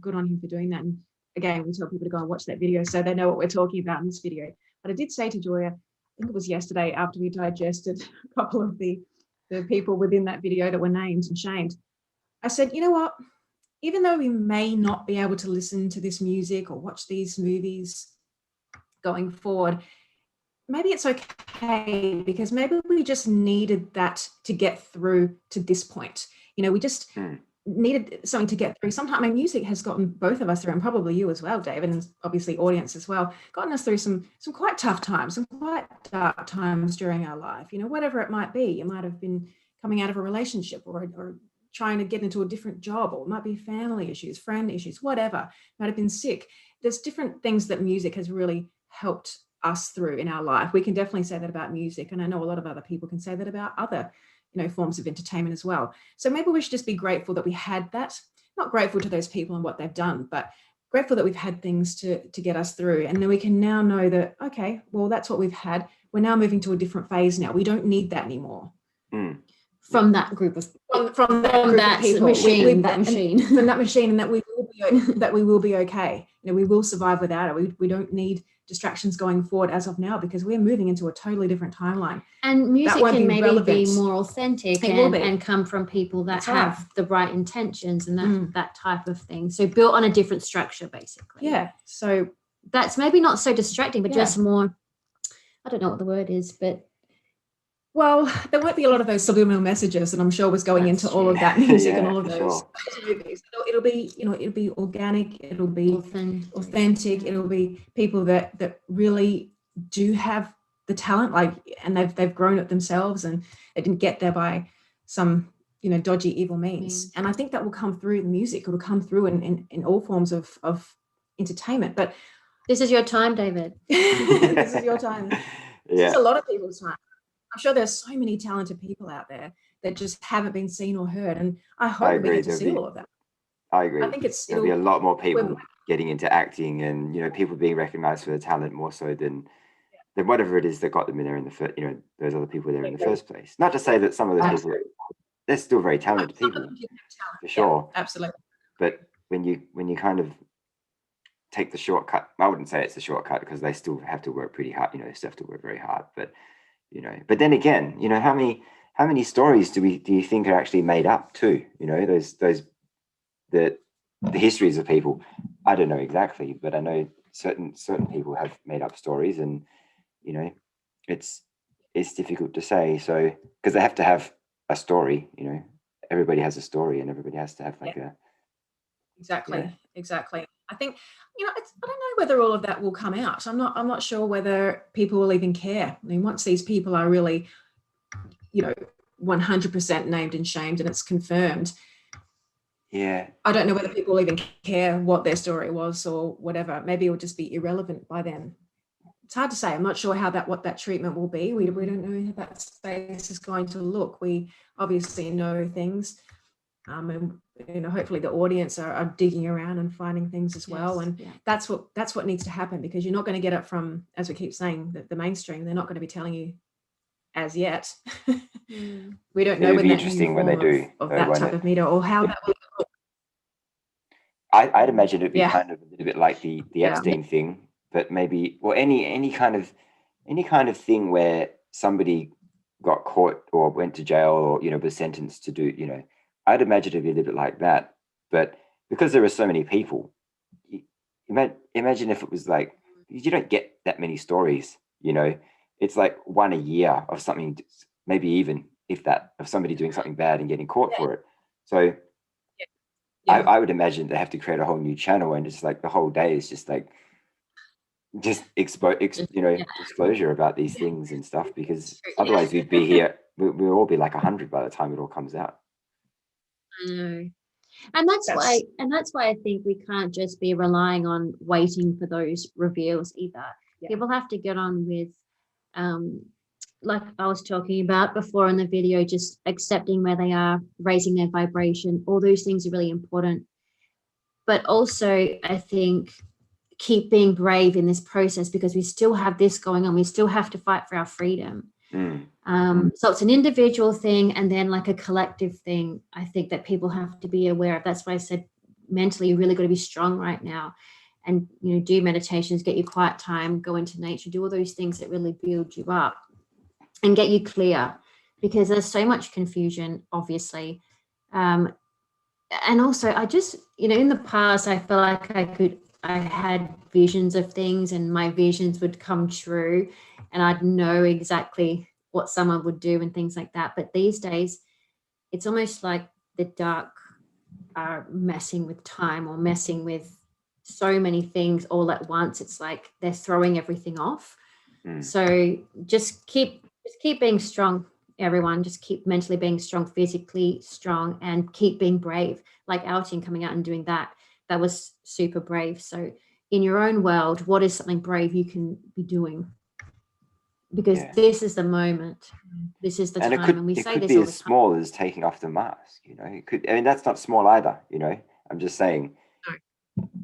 good on him for doing that. And again, we tell people to go and watch that video so they know what we're talking about in this video. But I did say to Joya, I think it was yesterday, after we digested a couple of the people within that video that were named and shamed, I said, you know what, even though we may not be able to listen to this music or watch these movies going forward, maybe it's okay, because maybe we just needed that to get through to this point. You know, we just needed something to get through. Sometimes, I mean, music has gotten both of us through, and probably you as well, David, and obviously audience as well, gotten us through some quite tough times, some quite dark times during our life. You know, whatever it might be. You might have been coming out of a relationship, or trying to get into a different job, or it might be family issues, friend issues, whatever. Might have been sick. There's different things that music has really helped us through in our life. We can definitely say that about music, and I know a lot of other people can say that about other, forms of entertainment as well. So maybe we should just be grateful that we had that. Not grateful to those people and what they've done, but grateful that we've had things to get us through. And then we can now know that, okay, well, that's what we've had. We're now moving to a different phase now. We don't need that anymore. From that group of from that group of people, machine, from that machine, and that we will be okay. We will survive without it. We don't need distractions going forward as of now, because we're moving into a totally different timeline. And music can maybe be more authentic and come from people that have the right intentions and that type of thing. So built on a different structure, basically. Yeah. So that's maybe not so distracting, but just more, I don't know what the word is, but well, there won't be a lot of those subliminal messages, and I'm sure was going into all of that music and all of those movies. It'll be, it'll be organic, it'll be authentic, it'll be people that really do have the talent, and they've grown it themselves, and they didn't get there by some, dodgy evil means. And I think that will come through the music. It'll come through in all forms of entertainment. But this is your time, David. This is your time. This is a lot of people's time. I'm sure there's so many talented people out there that just haven't been seen or heard, and I hope we get to see all of that. I agree. I think there'll be a lot more people getting into acting, and people being recognized for their talent more so than whatever it is that got them in there in the first. Those other people there in the first place. Not to say that some of those people, they're still very talented people, for sure. Yeah, absolutely. But when you kind of take the shortcut, I wouldn't say it's a shortcut, because they still have to work pretty hard. They still have to work very hard, but. But then again, how many stories do you think are actually made up too? The histories of people. I don't know exactly, but I know certain people have made up stories, and it's difficult to say. So because they have to have a story, everybody has a story, and everybody has to have Exactly. I think, I don't know whether all of that will come out. I'm not sure whether people will even care. I mean, once these people are really, 100% named and shamed, and it's confirmed. Yeah. I don't know whether people will even care what their story was or whatever. Maybe it will just be irrelevant by then. It's hard to say. I'm not sure what that treatment will be. We don't know how that space is going to look. We obviously know things. And hopefully the audience are digging around and finding things as well, and that's what needs to happen, because you're not going to get it from, as we keep saying, the mainstream. They're not going to be telling you as yet. We don't know when interesting when they do of that type of media, or how that will look. I'd imagine it'd be kind of a little bit like the Epstein thing, but maybe, or any kind of thing where somebody got caught or went to jail, or was sentenced to do, I'd imagine it'd be a little bit like that. But because there are so many people, imagine if it was like, you don't get that many stories, it's like one a year of something, maybe even if that, of somebody doing something bad and getting caught for it. So I would imagine they have to create a whole new channel, and it's like the whole day is just like, disclosure about these things and stuff, because otherwise we'd be here, we'll all be like 100 by the time it all comes out. I know. And that's why I think we can't just be relying on waiting for those reveals either. People have to get on with, like I was talking about before in the video, just accepting where they are, raising their vibration. All those things are really important. But also, I think, keep being brave in this process, because we still have this going on. We still have to fight for our freedom. So it's an individual thing, and then like a collective thing, I think, that people have to be aware of. That's why I said mentally you really got to be strong right now, and do meditations, get your quiet time, go into nature, do all those things that really build you up and get you clear, because there's so much confusion, obviously. And also, I just, in the past, I feel like I had visions of things, and my visions would come true, and I'd know exactly what someone would do and things like that. But these days, it's almost like the dark are messing with time, or messing with so many things all at once. It's like they're throwing everything off. So just keep being strong, everyone. Just keep mentally being strong, physically strong, and keep being brave. Like our team coming out and doing that was super brave. So in your own world, what is something brave you can be doing? Because this is the moment. This is the time. And we say this all the time. It could be as small as taking off the mask, you know. It could, I mean, that's not small either, you know. I'm just saying,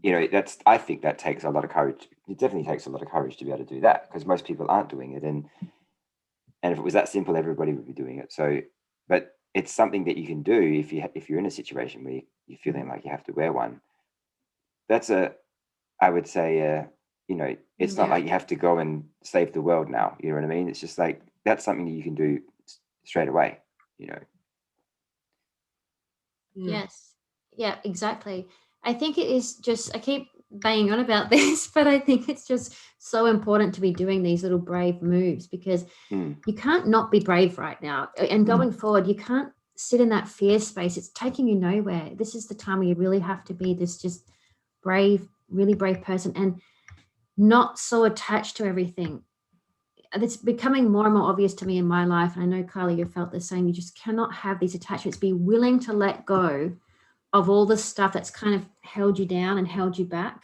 you know, I think that takes a lot of courage. It definitely takes a lot of courage to be able to do that, because most people aren't doing it. And if it was that simple, everybody would be doing it. So, but it's something that you can do if you're in a situation where you're feeling like you have to wear one. I would say, you know, it's not like you have to go and save the world now. You know what I mean? It's just like, that's something that you can do straight away, you know? Yes. Yeah, exactly. I think it is just, I keep banging on about this, but I think it's just so important to be doing these little brave moves, because you can't not be brave right now. And going forward, you can't sit in that fear space. It's taking you nowhere. This is the time where you really have to be this just brave, really brave person, and not so attached to everything. It's becoming more and more obvious to me in my life. And I know, Kylie, you felt the same. You just cannot have these attachments. Be willing to let go of all the stuff that's kind of held you down and held you back.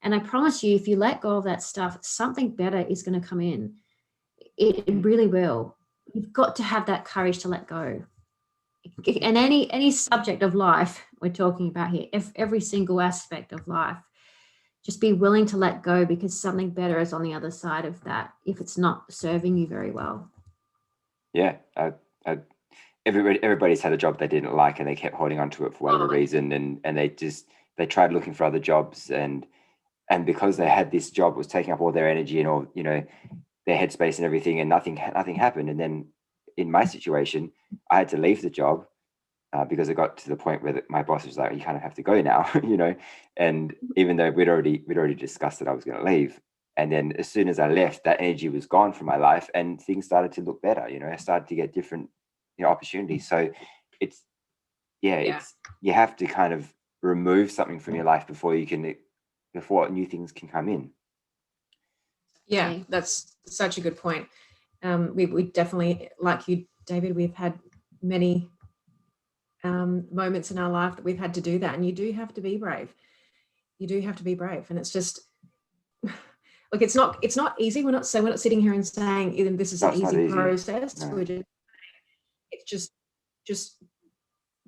And I promise you, if you let go of that stuff, something better is going to come in. It really will. You've got to have that courage to let go. And any subject of life we're talking about here, every single aspect of life, just be willing to let go, because something better is on the other side of that if it's not serving you very well. Yeah. Everybody's had a job they didn't like, and they kept holding on to it for whatever reason. And they tried looking for other jobs, and because they had this job, was taking up all their energy and all, you know, their headspace and everything, and nothing happened. And then in my situation, I had to leave the job because it got to the point where my boss was like, you kind of have to go now, you know. And even though we'd already discussed that I was going to leave, and then as soon as I left, that energy was gone from my life, and things started to look better. You know, I started to get different, you know, opportunities. So it's you have to kind of remove something from your life before new things can come in. Yeah, that's such a good point. We definitely, like you, David, we've had many moments in our life that we've had to do that, and you do have to be brave. You do have to be brave, and it's just, look, it's not easy. We're not sitting here and saying even this is an easy process. No. It's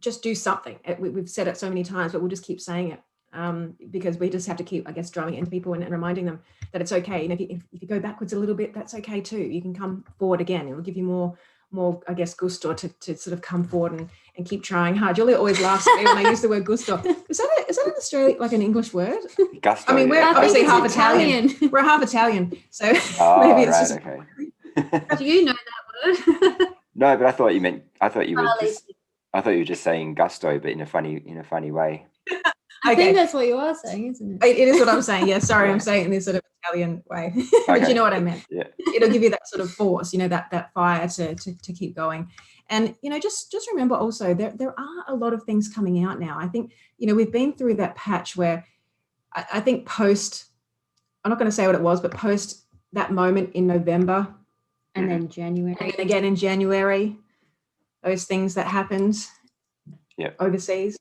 just do something. We've said it so many times, but we'll just keep saying it because we just have to keep, I guess, drumming it into people and reminding them that it's okay. And if you go backwards a little bit, that's okay too. You can come forward again. It will give you more, I guess, gusto to sort of come forward and keep trying hard. Julie always laughs at me when I use the word gusto. Is that in Australia like an English word? Gusto. I mean, we're obviously half Italian. We're half Italian, so maybe it's just okay. Do you know that word? No, but I thought you were just saying gusto, but in a funny way. I think that's what you are saying, isn't it? It is what I'm saying. Yeah, sorry, I'm saying it in this sort of Italian way, but you know what I meant. Yeah, it'll give you that sort of force, you know, that fire to keep going. And you know, just remember also there are a lot of things coming out now. I think, you know, we've been through that patch where I think post, I'm not going to say what it was, but post that moment in November, and then January, and then again in January, those things that happened overseas.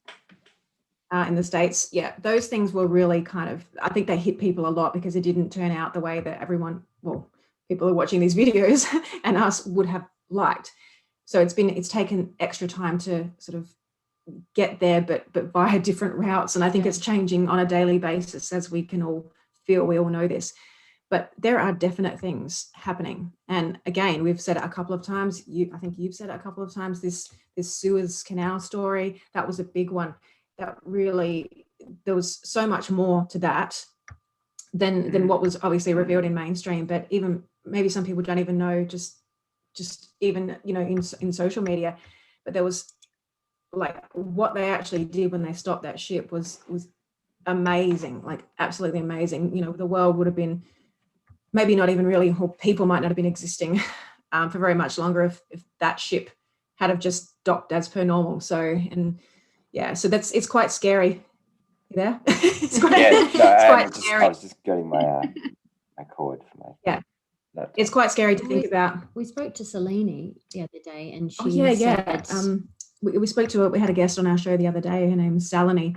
In the States, those things were really kind of, I think they hit people a lot because it didn't turn out the way that people who are watching these videos and us would have liked. So it's taken extra time to sort of get there, but via different routes. And I think it's changing on a daily basis, as we can all feel. We all know this. But there are definite things happening. And again, we've said it a couple of times. I think you've said it a couple of times, this Suez Canal story, that was a big one. That really, there was so much more to that than what was obviously revealed in mainstream. But even maybe some people don't even know, just even, you know, in social media. But there was, like, what they actually did when they stopped that ship was amazing, like absolutely amazing. You know, the world would have been maybe not even really, or people might not have been existing for very much longer if that ship had have just docked as per normal. So so it's quite scary. You there? It's quite scary. I was just getting my cord for my laptop. It's quite scary to think about. We spoke to Selene the other day, and she we spoke to her. We had a guest on our show the other day. Her name's Salini,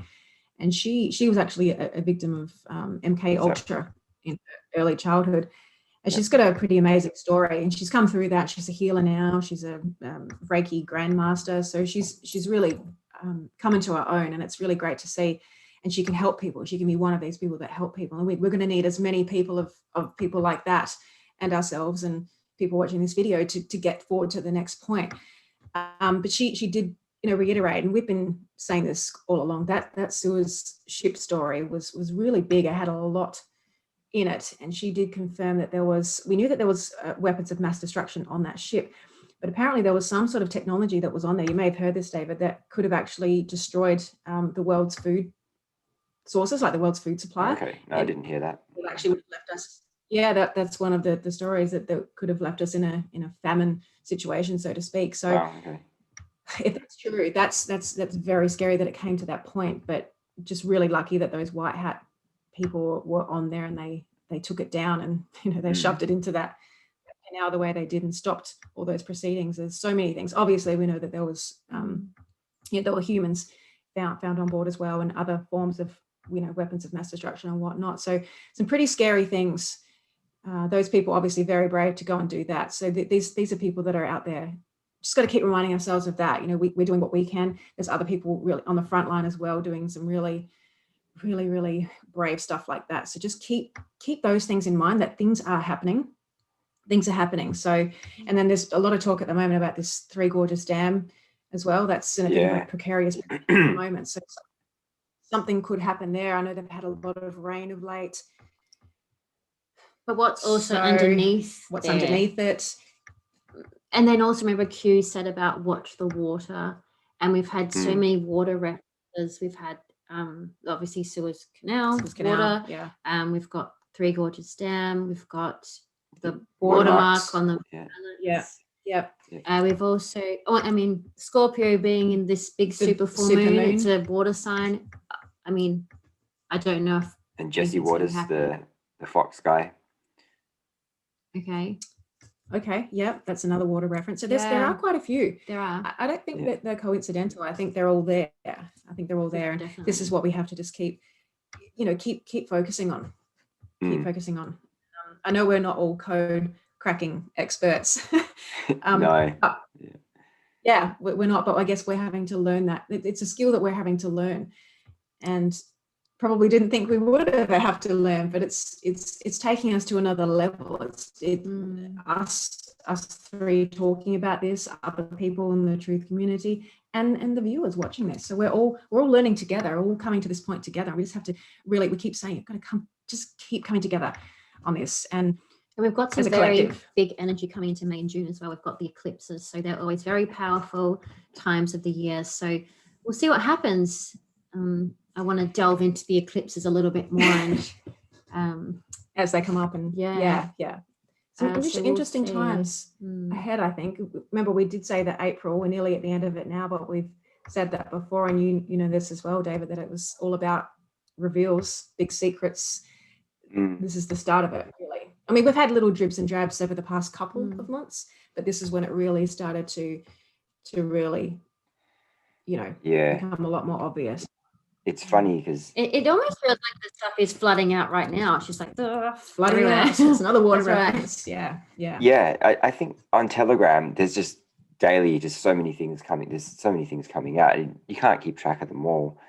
and she was actually a victim of MK Ultra in early childhood. And she's got a pretty amazing story, and she's come through that. She's a healer now. She's a Reiki grandmaster. So she's really come into her own, and it's really great to see. And she can help people. She can be one of these people that help people. And we're going to need as many people of people like that, and ourselves and people watching this video to get forward to the next point. But she did, reiterate, and we've been saying this all along, that Suez ship story was really big. It had a lot in it, and she did confirm that we knew that there was weapons of mass destruction on that ship, but apparently there was some sort of technology that was on there. You may have heard this, David, that could have actually destroyed the world's food sources, like the world's food supply. Okay, no, I didn't hear that. It actually would have left us. Yeah, that's one of the stories that could have left us in a famine situation, so to speak. So, wow, okay. If that's true, that's very scary that it came to that point. But just really lucky that those white hat people were on there, and they took it down, and they shoved it into that canal the way they did and stopped all those proceedings. There's so many things. Obviously, we know that there was there were humans found on board as well, and other forms of weapons of mass destruction and whatnot. So some pretty scary things. Those people obviously very brave to go and do that. So these are people that are out there. Just got to keep reminding ourselves of that. We're doing what we can. There's other people really on the front line as well, doing some really, really, really brave stuff like that. So just keep those things in mind, that things are happening. So, and then there's a lot of talk at the moment about this Three Gorges Dam as well. That's in a bit of a precarious at the moment. So something could happen there. I know they've had a lot of rain of late. But what's also underneath? What's underneath it? And then also remember Q said about watch the water, and we've had so many water references. We've had obviously Suez Canal, water. Yeah. We've got Three Gorges Dam. We've got the watermark on the we've also Scorpio being in this big super full moon. It's a water sign. I mean, I don't know if and Jesse Waters, the fox guy. Okay, yeah, that's another water reference. So there are quite a few. There are. I don't think that they're coincidental. I think they're all there. And definitely. This is what we have to just keep focusing on. Keep focusing on. I know we're not all code cracking experts. No. We're not, but I guess we're having to learn that. It's a skill that we're having to learn, and probably didn't think we would ever have to learn, but it's taking us to another level. Us three talking about this, other people in the truth community, and the viewers watching this. So we're all learning together, all coming to this point together. We just have to we keep saying you've got to just keep coming together on this. And we've got some very big energy coming into May and June as well. We've got the eclipses, so they're always very powerful times of the year. So we'll see what happens. I want to delve into the eclipses a little bit more, and as they come up, and some interesting times ahead. I think. Remember, we did say that April. We're nearly at the end of it now, but we've said that before, and you know this as well, David, that it was all about reveals, big secrets. This is the start of it, really. I mean, we've had little dribs and drabs over the past couple of months, but this is when it really started to really, become a lot more obvious. It's funny because it almost feels like the stuff is flooding out right now. It's just like flooding out. It's another water reference. Right. Yeah. I think on Telegram, there's just daily, just so many things coming. There's so many things coming out. You can't keep track of them all.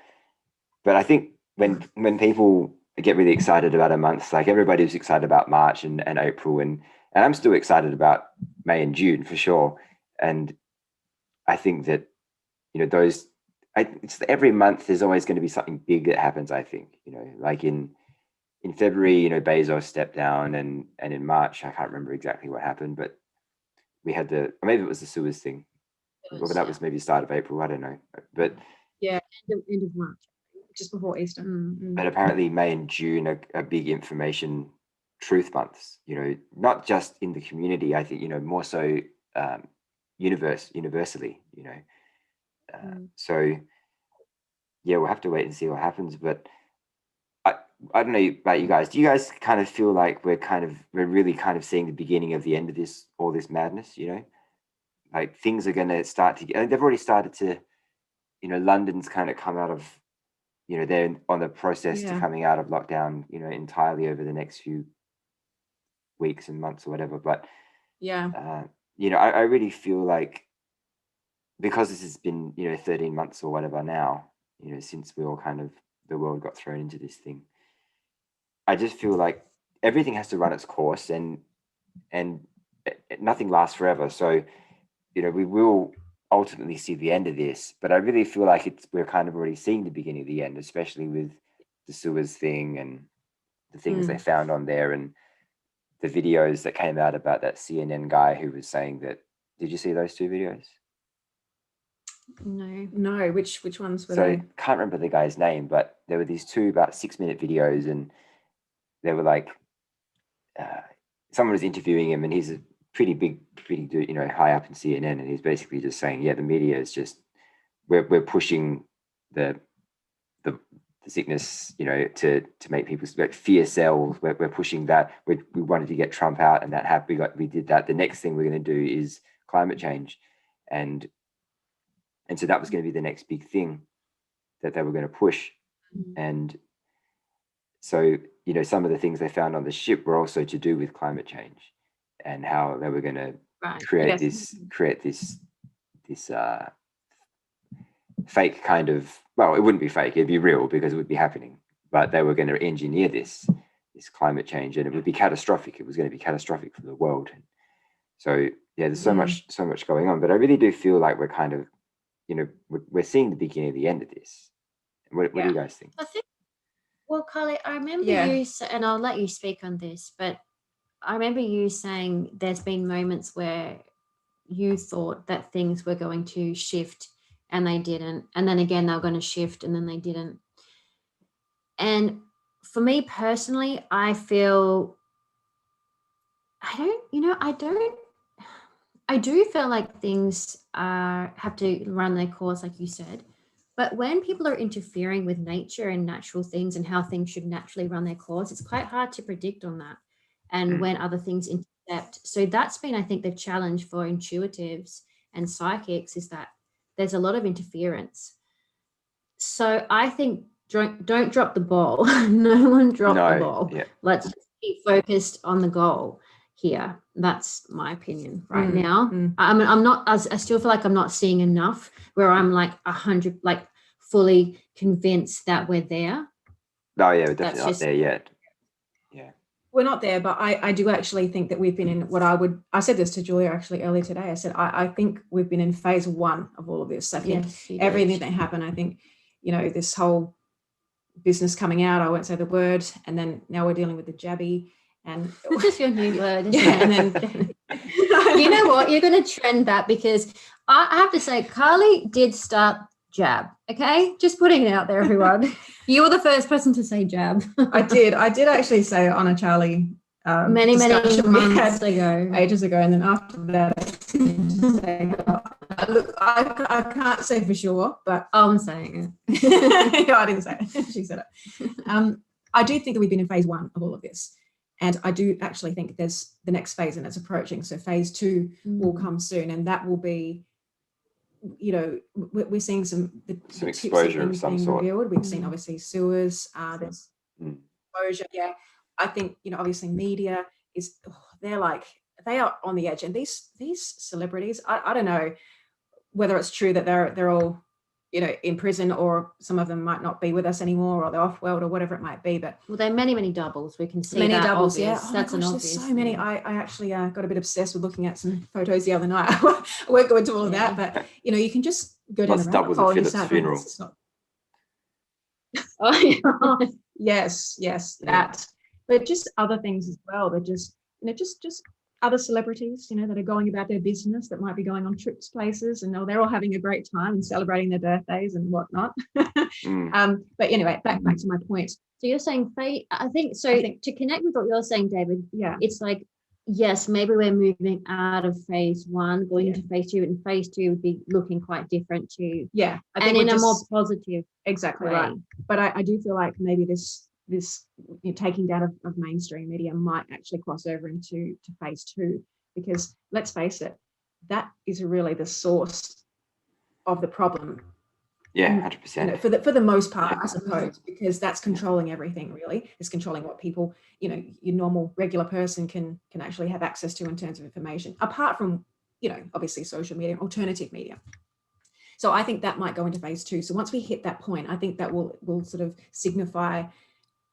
But I think when people get really excited about a month, like everybody was excited about March and April, and I'm still excited about May and June for sure. And I think that it's every month there's always going to be something big that happens. I think like in February, Bezos stepped down, and in March I can't remember exactly what happened, but we had maybe it was the Suez thing, or that was maybe the start of April. I don't know, but end of March, just before Easter. But apparently May and June are big information truth months. Not just in the community. I think more so universally. So we'll have to wait and see what happens. But I don't know about you guys. Do you guys kind of feel like we're really kind of seeing the beginning of the end of all this madness? Like things are going to start to get. They've already started to. London's kind of come out of you know, they're on the process to coming out of lockdown, you know, entirely over the next few weeks and months or whatever. But you know, I really feel like, because this has been, you know, 13 months or whatever now, you know, since we all kind of, the world got thrown into this thing, I just feel like everything has to run its course, and nothing lasts forever. So, you know, we will ultimately see the end of this, but I really feel like we're kind of already seeing the beginning of the end, especially with the sewers thing and the things they found on there, and the videos that came out about that CNN guy who was saying that. Did you see those 2 videos? No. Which ones were they? Can't remember the guy's name, but there were these 2 about 6-minute videos, and they were like, someone was interviewing him, and he's a pretty big dude, you know, high up in CNN, and he's basically just saying, yeah, the media is just, we're pushing the sickness, you know, to make people fear sells. We're pushing that. We wanted to get Trump out, and that happened. We did that. The next thing we're going to do is climate change, and so that was going to be the next big thing that they were going to push. And so, you know, some of the things they found on the ship were also to do with climate change, and how they were going to create this fake kind of, well, it wouldn't be fake, it'd be real because it would be happening, but they were going to engineer this climate change, and it would be catastrophic. It was going to be catastrophic for the world. So yeah, there's so much going on, but I really do feel like we're kind of, you know, we're seeing the beginning of the end of this. What do you guys think? I think, well, Carly, I remember you, and I'll let you speak on this, but I remember you saying there's been moments where you thought that things were going to shift and they didn't, and then again they were going to shift and then they didn't. And for me personally, I feel I do feel like things have to run their course, like you said. But when people are interfering with nature and natural things and how things should naturally run their course, it's quite hard to predict on that. And when other things intercept. So that's been, I think, the challenge for intuitives and psychics, is that there's a lot of interference. So I think don't drop the ball. No one drop the ball. Yeah. Let's just keep focused on the goal here. That's my opinion right now. I mean, I still feel like I'm not seeing enough where I'm like 100, like fully convinced that we're there. No, yeah, we're definitely not there yet. Yeah. We're not there, but I do actually think that we've been in I said this to Julia actually earlier today. I said, I think we've been in phase 1 of all of this. I think everything that happened, I think, you know, this whole business coming out, I won't say the word, and then now we're dealing with the jabby. And it's just your new word, isn't it? And then you know what? You're going to trend that, because I have to say, Carly did start jab. Okay, just putting it out there, everyone. You were the first person to say jab. I did actually say it on a Charlie many months ago, ages ago, and then after that, look, I can't say for sure, but I'm saying it. No, I didn't say it. She said it. I do think that we've been in phase 1 of all of this. And I do actually think there's the next phase, and it's approaching. So phase 2 will come soon, and that will be, you know, we're seeing some exposure of some sort. Revealed. We've seen obviously sewers. There's exposure. Yeah, I think, you know, obviously media is they are on the edge, and these celebrities. I don't know whether it's true that they're all, you know, in prison, or some of them might not be with us anymore, or they're off world, or whatever it might be. But there are many doubles. We can see many that doubles. Obvious. Yeah, that's an obvious. There's so many. I actually got a bit obsessed with looking at some photos the other night. I won't go into all of that, but you know, you can just go down the rabbit hole. Philip's funeral. Yes, that. But just other things as well. They're just, you know, just other celebrities, you know, that are going about their business, that might be going on trips places, and they're all having a great time and celebrating their birthdays and whatnot. But anyway, back to my point. So you're saying, I think to connect with what you're saying, David, it's like, yes, maybe we're moving out of phase 1, going into phase 2, and phase 2 would be looking quite different too. Yeah. I think in a more positive exactly way. Right. But I do feel like maybe this you know, taking down of mainstream media might actually cross over into phase 2, because let's face it, that is really the source of the problem. Yeah, 100%. For the most part, I suppose, because that's controlling everything. Really, it's controlling what people, your normal regular person can actually have access to in terms of information, apart from, obviously social media, alternative media. So I think that might go into phase 2. So once we hit that point, I think that will sort of signify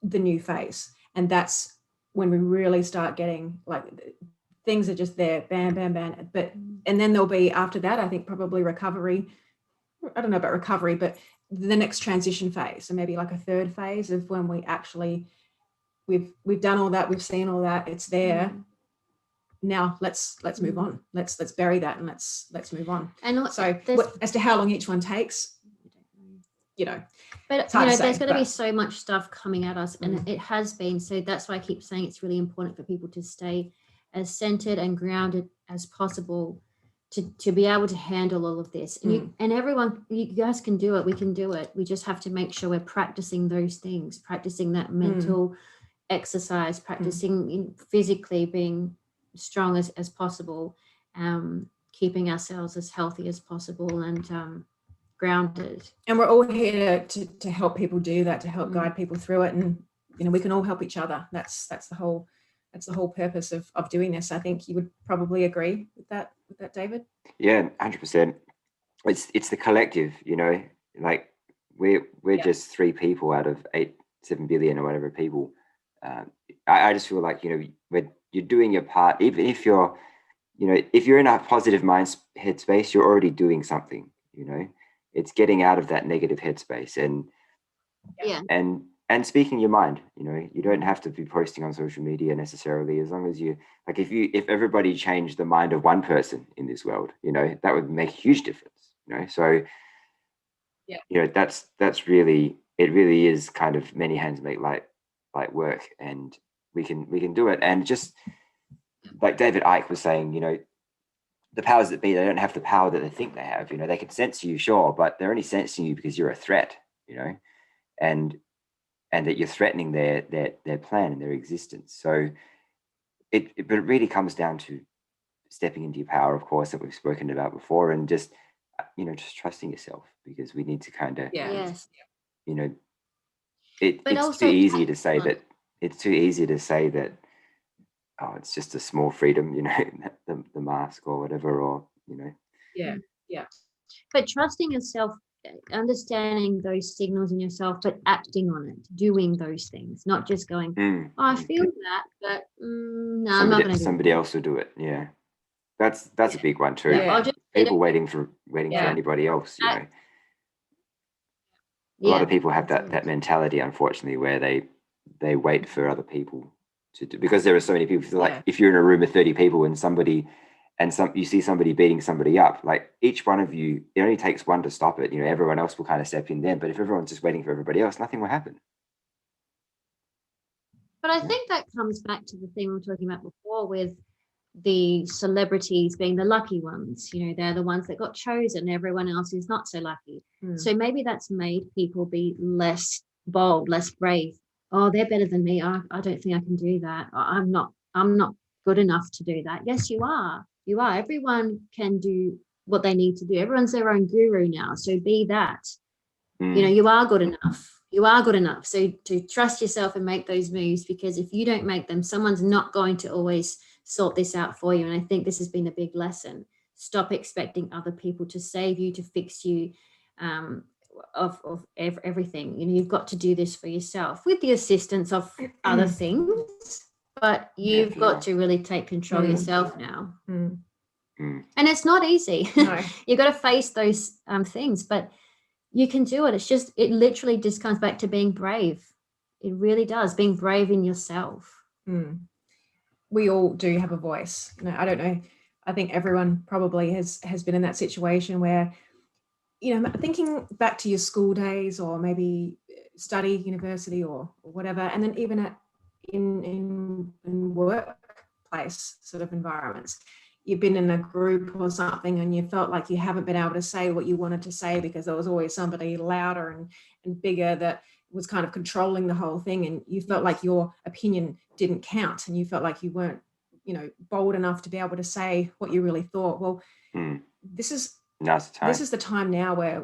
the new phase, and that's when we really start getting like things are just there, bam, bam, bam. And then there'll be, after that, I think probably recovery. I don't know about recovery, but the next transition phase. So maybe like a third phase of when we actually, we've done all that, we've seen all that, it's there. Now let's move on. Let's bury that and let's move on. And so as to how long each one takes, but there's going to be so much stuff coming at us, and it has been. So that's why I keep saying it's really important for people to stay as centered and grounded as possible to be able to handle all of this. And and everyone, you guys can do it. We can do it. We just have to make sure we're practicing those things, practicing that mental exercise, practicing physically being strong as possible, keeping ourselves as healthy as possible, and grounded. And we're all here to help people do that, to help guide people through it, and we can all help each other. That's the whole purpose of doing this. I think you would probably agree with that, David. Yeah, 100%. It's the collective, like we're just 3 people out of 7 billion or whatever people. I just feel like you're doing your part. Even if you're in a positive headspace, you're already doing something. It's getting out of that negative headspace and speaking your mind. You don't have to be posting on social media necessarily, as long as you like. If everybody changed the mind of one person in this world, that would make a huge difference. So that's really, it really is kind of many hands make light work, and we can do it. And just like David Icke was saying, the powers that be, they don't have the power that they think they have. They can censor you, sure, but they're only censoring you because you're a threat, and that you're threatening their plan and their existence. So but it really comes down to stepping into your power, of course, that we've spoken about before, and just just trusting yourself, because we need to kind of it's too easy to say that. It's too easy to say that, oh, it's just a small freedom, the mask or whatever, or But trusting yourself, understanding those signals in yourself, but acting on it, doing those things, not just going, oh, I feel that, but no, I'm not going to. Somebody else will do it. Yeah, that's a big one too. People waiting for anybody else. A lot of people have that mentality, unfortunately, where they wait for other people to do, because there are so many people. Like if you're in a room of 30 people and you see somebody beating somebody up, like each one of you, it only takes one to stop it. Everyone else will kind of step in then. But if everyone's just waiting for everybody else, nothing will happen. But I think that comes back to the thing we were talking about before, with the celebrities being the lucky ones. They're the ones that got chosen. Everyone else is not so lucky. So maybe that's made people be less bold, less brave. Oh, they're better than me. I don't think I can do that. I'm not good enough to do that. Yes, you are. Everyone can do what they need to do. Everyone's their own guru now. So be that. You are good enough. You are good enough. So to trust yourself and make those moves, because if you don't make them, someone's not going to always sort this out for you. And I think this has been a big lesson. Stop expecting other people to save you, to fix you, of everything. You've got to do this for yourself with the assistance of other things, but you've got to really take control yourself now. And it's not easy. No. You've got to face those things, but you can do it. It literally just comes back to being brave. It really does. Being brave in yourself. We all do have a voice. I don't know. I think everyone probably has been in that situation where, thinking back to your school days, or maybe study, university, or whatever, and then even in workplace sort of environments, you've been in a group or something and you felt like you haven't been able to say what you wanted to say because there was always somebody louder and bigger that was kind of controlling the whole thing, and you felt like your opinion didn't count, and you felt like you weren't, bold enough to be able to say what you really thought. Well, this is the time now where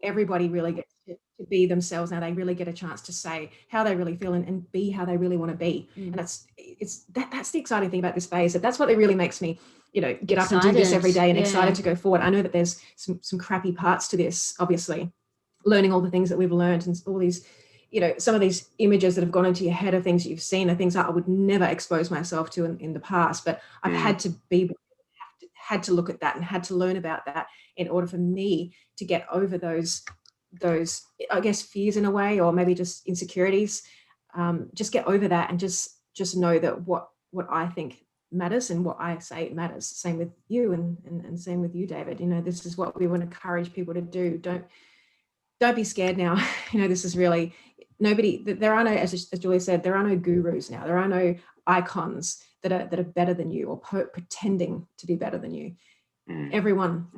everybody really gets to be themselves now. They really get a chance to say how they really feel and be how they really want to be. And that's the exciting thing about this phase. That's what really makes me, get up and do this every day and excited to go forward. I know that there's some crappy parts to this, obviously, learning all the things that we've learned and all these, some of these images that have gone into your head of things you've seen are things that I would never expose myself to in the past, but I've had to look at that and had to learn about that in order for me to get over those I guess fears in a way, or maybe just insecurities. Just get over that and just know that what I think matters and what I say matters. Same with you and same with you, David. This is what we want to encourage people to do. Don't be scared now. This is really there are no, as Julia said, there are no gurus now. There are no icons that are better than you or pretending to be better than you. Everyone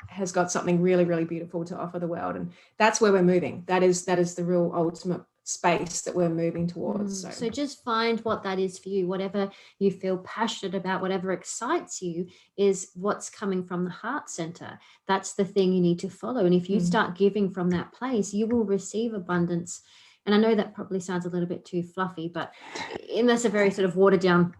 has got something really, really beautiful to offer the world, and that's where we're moving. That is the real ultimate space that we're moving towards. So just find what that is for you. Whatever you feel passionate about, whatever excites you, is what's coming from the heart center. That's the thing you need to follow. And if you start giving from that place, you will receive abundance. And I know that probably sounds a little bit too fluffy, and that's a very sort of watered down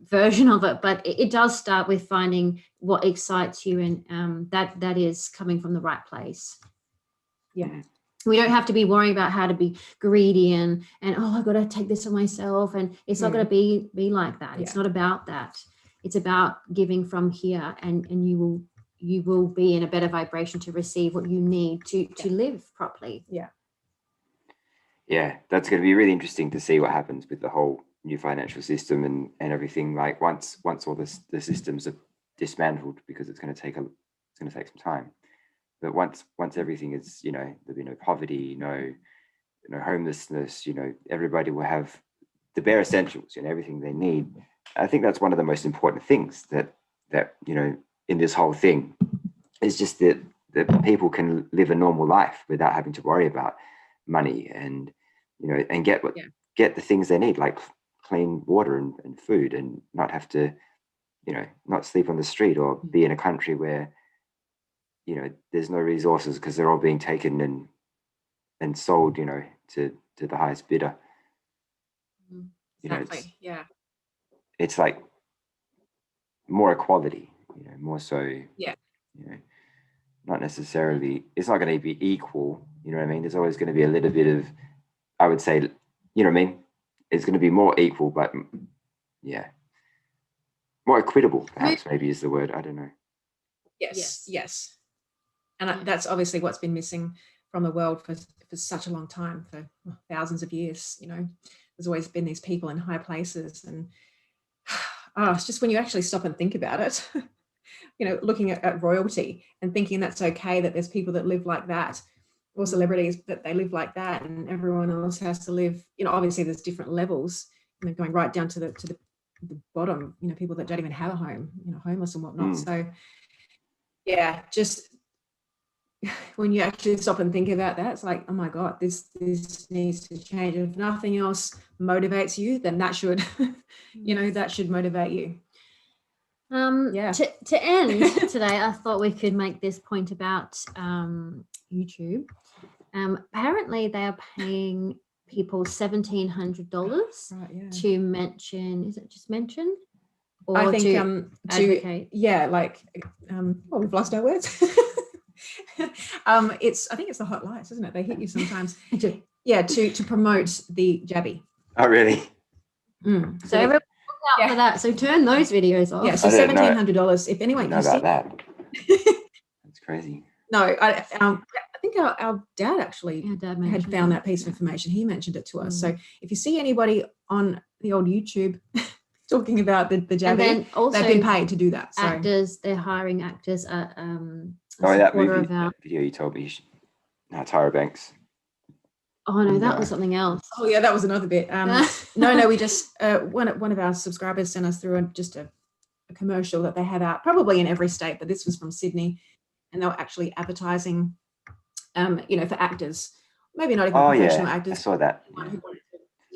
version of it, but it does start with finding what excites you, and that is coming from the right place. We don't have to be worrying about how to be greedy and I've got to take this for myself, and it's not going to be like that. It's not about that. It's about giving from here, and you will be in a better vibration to receive what you need to live properly. Yeah, that's going to be really interesting to see what happens with the whole new financial system and everything. Like once all the systems are dismantled, because it's going to take some time. But once everything is, there'll be no poverty, no homelessness, everybody will have the bare essentials, everything they need. I think that's one of the most important things that in this whole thing is just that people can live a normal life without having to worry about money and get the things they need, like clean water and food, and not have to not sleep on the street or be in a country where there's no resources because they're all being taken and sold to the highest bidder. Exactly. It's like more equality, more so. Not necessarily, it's not going to be equal, you know what I mean? There's always going to be a little bit of, I would say, you know what I mean? It's going to be more equal, but more equitable, perhaps, maybe is the word. I don't know. Yes. And that's obviously what's been missing from the world for such a long time, for thousands of years. There's always been these people in high places, and it's just when you actually stop and think about it, looking at royalty and thinking that's okay, that there's people that live like that, or celebrities that they live like that, and everyone else has to live. Obviously there's different levels, going right down to the bottom. People that don't even have a home, homeless and whatnot. So just when you actually stop and think about that, it's like, oh my God, this needs to change. If nothing else motivates you, then that should, that should motivate you. To end today, I thought we could make this point about YouTube. Apparently they are paying people $1,700 to mention, is it just mention? Or I think to advocate? We've lost our words. I think it's the hot lights, isn't it? They hit you sometimes. to promote the jabby. Oh, really? So everyone look out for that. So turn those videos off. So $1,700. If anyone can see that. That's crazy. No, I think our dad actually had found that piece of information. He mentioned it to us. So if you see anybody on the old YouTube talking about the jabby, they've been paid to do that. So. Actors, they're hiring actors. That movie, that video you told me, Tyra Banks. Oh no, that was something else. Oh yeah, that was another bit. No, we just one of our subscribers sent us through a commercial that they have out, probably in every state, but this was from Sydney, and they were actually advertising, for actors, maybe not even professional actors. I saw that. Who wanted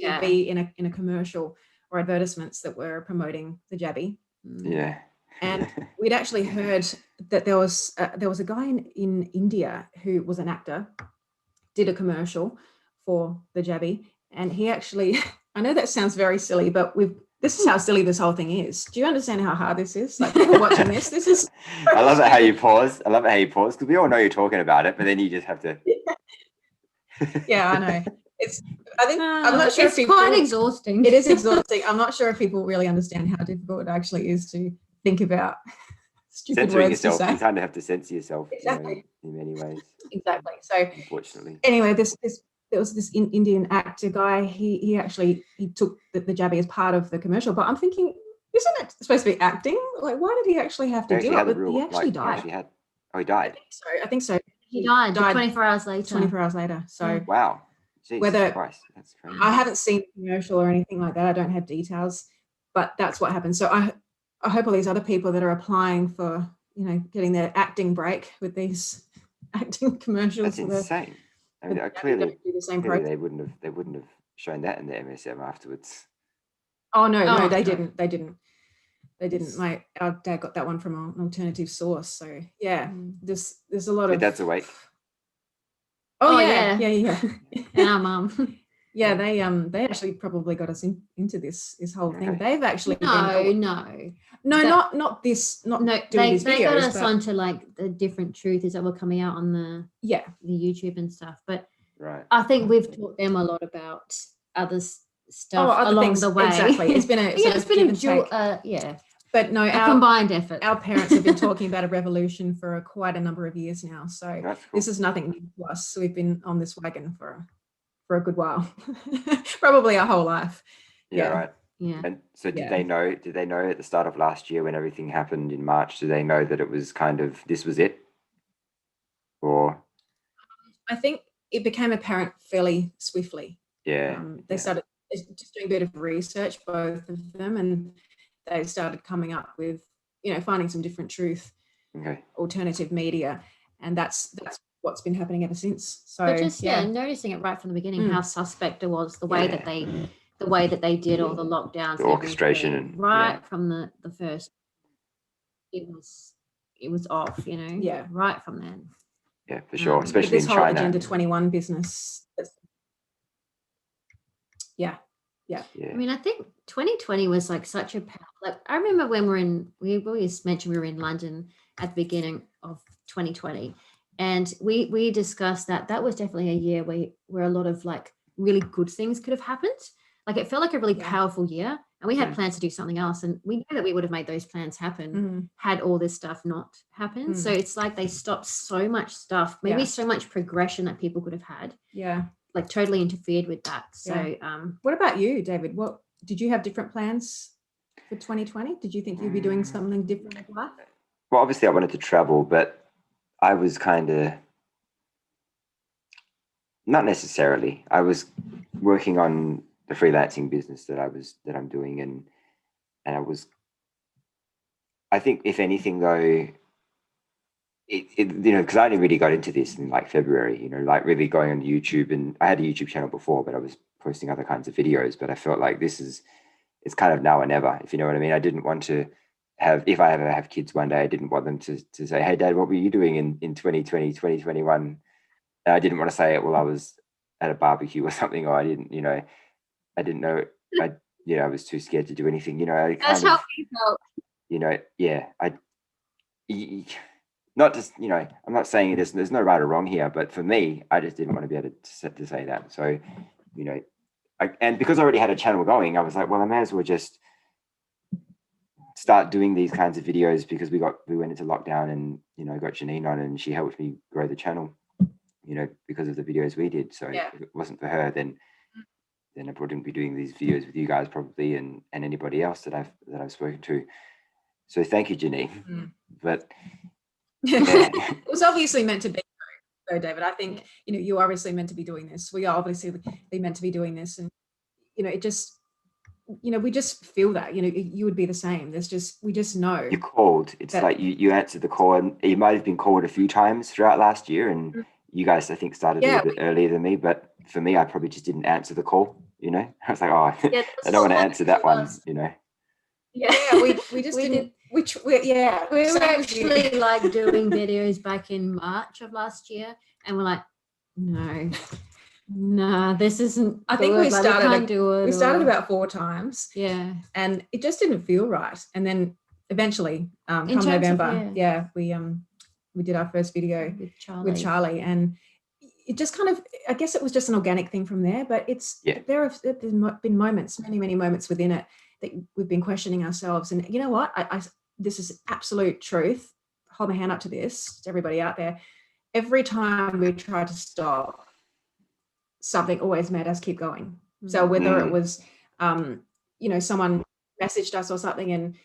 to be in a commercial or advertisements that were promoting the jabby. Yeah. And we'd actually heard that there was a guy in India who was an actor, did a commercial for the Jabby, and he actually, I know that sounds very silly, but this is how silly this whole thing is. Do you understand how hard this is? Like, people watching this is. I love it how you pause. Because we all know you're talking about it, but then you just have to. Yeah, I know. I'm not sure. It's quite exhausting. It is exhausting. I'm not sure if people really understand how difficult it actually is to think about stupid censoring words yourself. to say. You kind of have to censor yourself, Exactly. in many ways. Exactly. So, unfortunately, anyway, there was this Indian actor guy. He took the Jabby as part of the commercial. But I'm thinking, isn't it supposed to be acting? Like, why did he actually have to do it? But he actually died. He died. I think so. He died 24 hours later. 24 hours later. So wow. Jesus Christ, that's crazy. I haven't seen the commercial or anything like that. I don't have details, but that's what happened. So I hope all these other people that are applying for, getting their acting break with these acting commercials. That's insane. I mean, clearly do the same process. They wouldn't have shown that in the MSM afterwards. Oh no, they didn't. They didn't. Our dad got that one from an alternative source. So yeah, there's a lot of. Your dad's awake. Oh yeah. And our mum. Yeah, they actually probably got us into this whole thing. They've actually not this, not no. doing these videos. They got us onto like the different truths that were coming out on the YouTube and stuff. But I think we've taught them a lot about other stuff along the way. Exactly, it's been a dual, But no, a combined effort. Our parents have been talking about a revolution for quite a number of years now. So cool. This is nothing new to us. So we've been on this wagon for a good while, probably our whole life. Yeah, right. Yeah. And so did they know at the start of last year when everything happened in March, did they know that it was kind of, this was it? Or? I think it became apparent fairly swiftly. Yeah. They started just doing a bit of research, both of them, and they started coming up with, finding some different truth, alternative media, and that's what's been happening ever since. So but just noticing it right from the beginning, how suspect it was, the way that they did all the lockdowns, the orchestration, and from the first, it was off, right from then. Yeah, for sure, especially this in whole China. Agenda 21 business. Yeah. I mean, I think 2020 was like such a, like, I remember when we always mentioned we were in London at the beginning of 2020, and we discussed that was definitely a year where a lot of like really good things could have happened. Like, it felt like a really powerful year, and we had plans to do something else, and we knew that we would have made those plans happen had all this stuff not happened. So it's like they stopped so much stuff, maybe so much progression that people could have had. Yeah. Like totally interfered with that. So what about you, David? What did you have different plans for 2020? Did you think you'd be doing something different in life? Well, obviously I wanted to travel, but I was kind of not necessarily. I was working on the freelancing business that I'm doing, and I think if anything though, it because I only really got into this in like February, like really going on YouTube, and I had a YouTube channel before, but I was posting other kinds of videos, but I felt like it's kind of now or never, if you know what I mean. I didn't want to if I ever have kids one day, I didn't want them to say, hey Dad, what were you doing in 2020, 2021? And I didn't want to say it while I was at a barbecue or something, or I didn't know, I was too scared to do anything, That's how we felt. Not just, I'm not saying there's no right or wrong here, but for me, I just didn't want to be able to say that. So, and because I already had a channel going, I was like, well, I may as well just start doing these kinds of videos, because we went into lockdown, and, got Janine on, and she helped me grow the channel, because of the videos we did. So if it wasn't for her, then I wouldn't be doing these videos with you guys probably, and anybody else that I've spoken to. So thank you, Janine. But it was obviously meant to be, though, David. I think you are obviously meant to be doing this. We are obviously meant to be doing this, and it just we just feel that you would be the same. We just know you called. It's like you answered the call, and you might have been called a few times throughout last year, and you guys I think started a little bit earlier than me, but for me, I probably just didn't answer the call. I was like, I don't want to answer that one. Yeah, we just didn't. We We were actually like doing videos back in March of last year, and we're like, no, this isn't. I think we started. We started about 4 times. Yeah, and it just didn't feel right. And then eventually, come November, we did our first video with Charlie, and it just kind of, I guess it was just an organic thing from there. But there's been moments, many moments within it that we've been questioning ourselves. And you know what? I this is absolute truth. Hold my hand up to this, to everybody out there. Every time we try to stop, something always made us keep going. So whether it was, someone messaged us or something,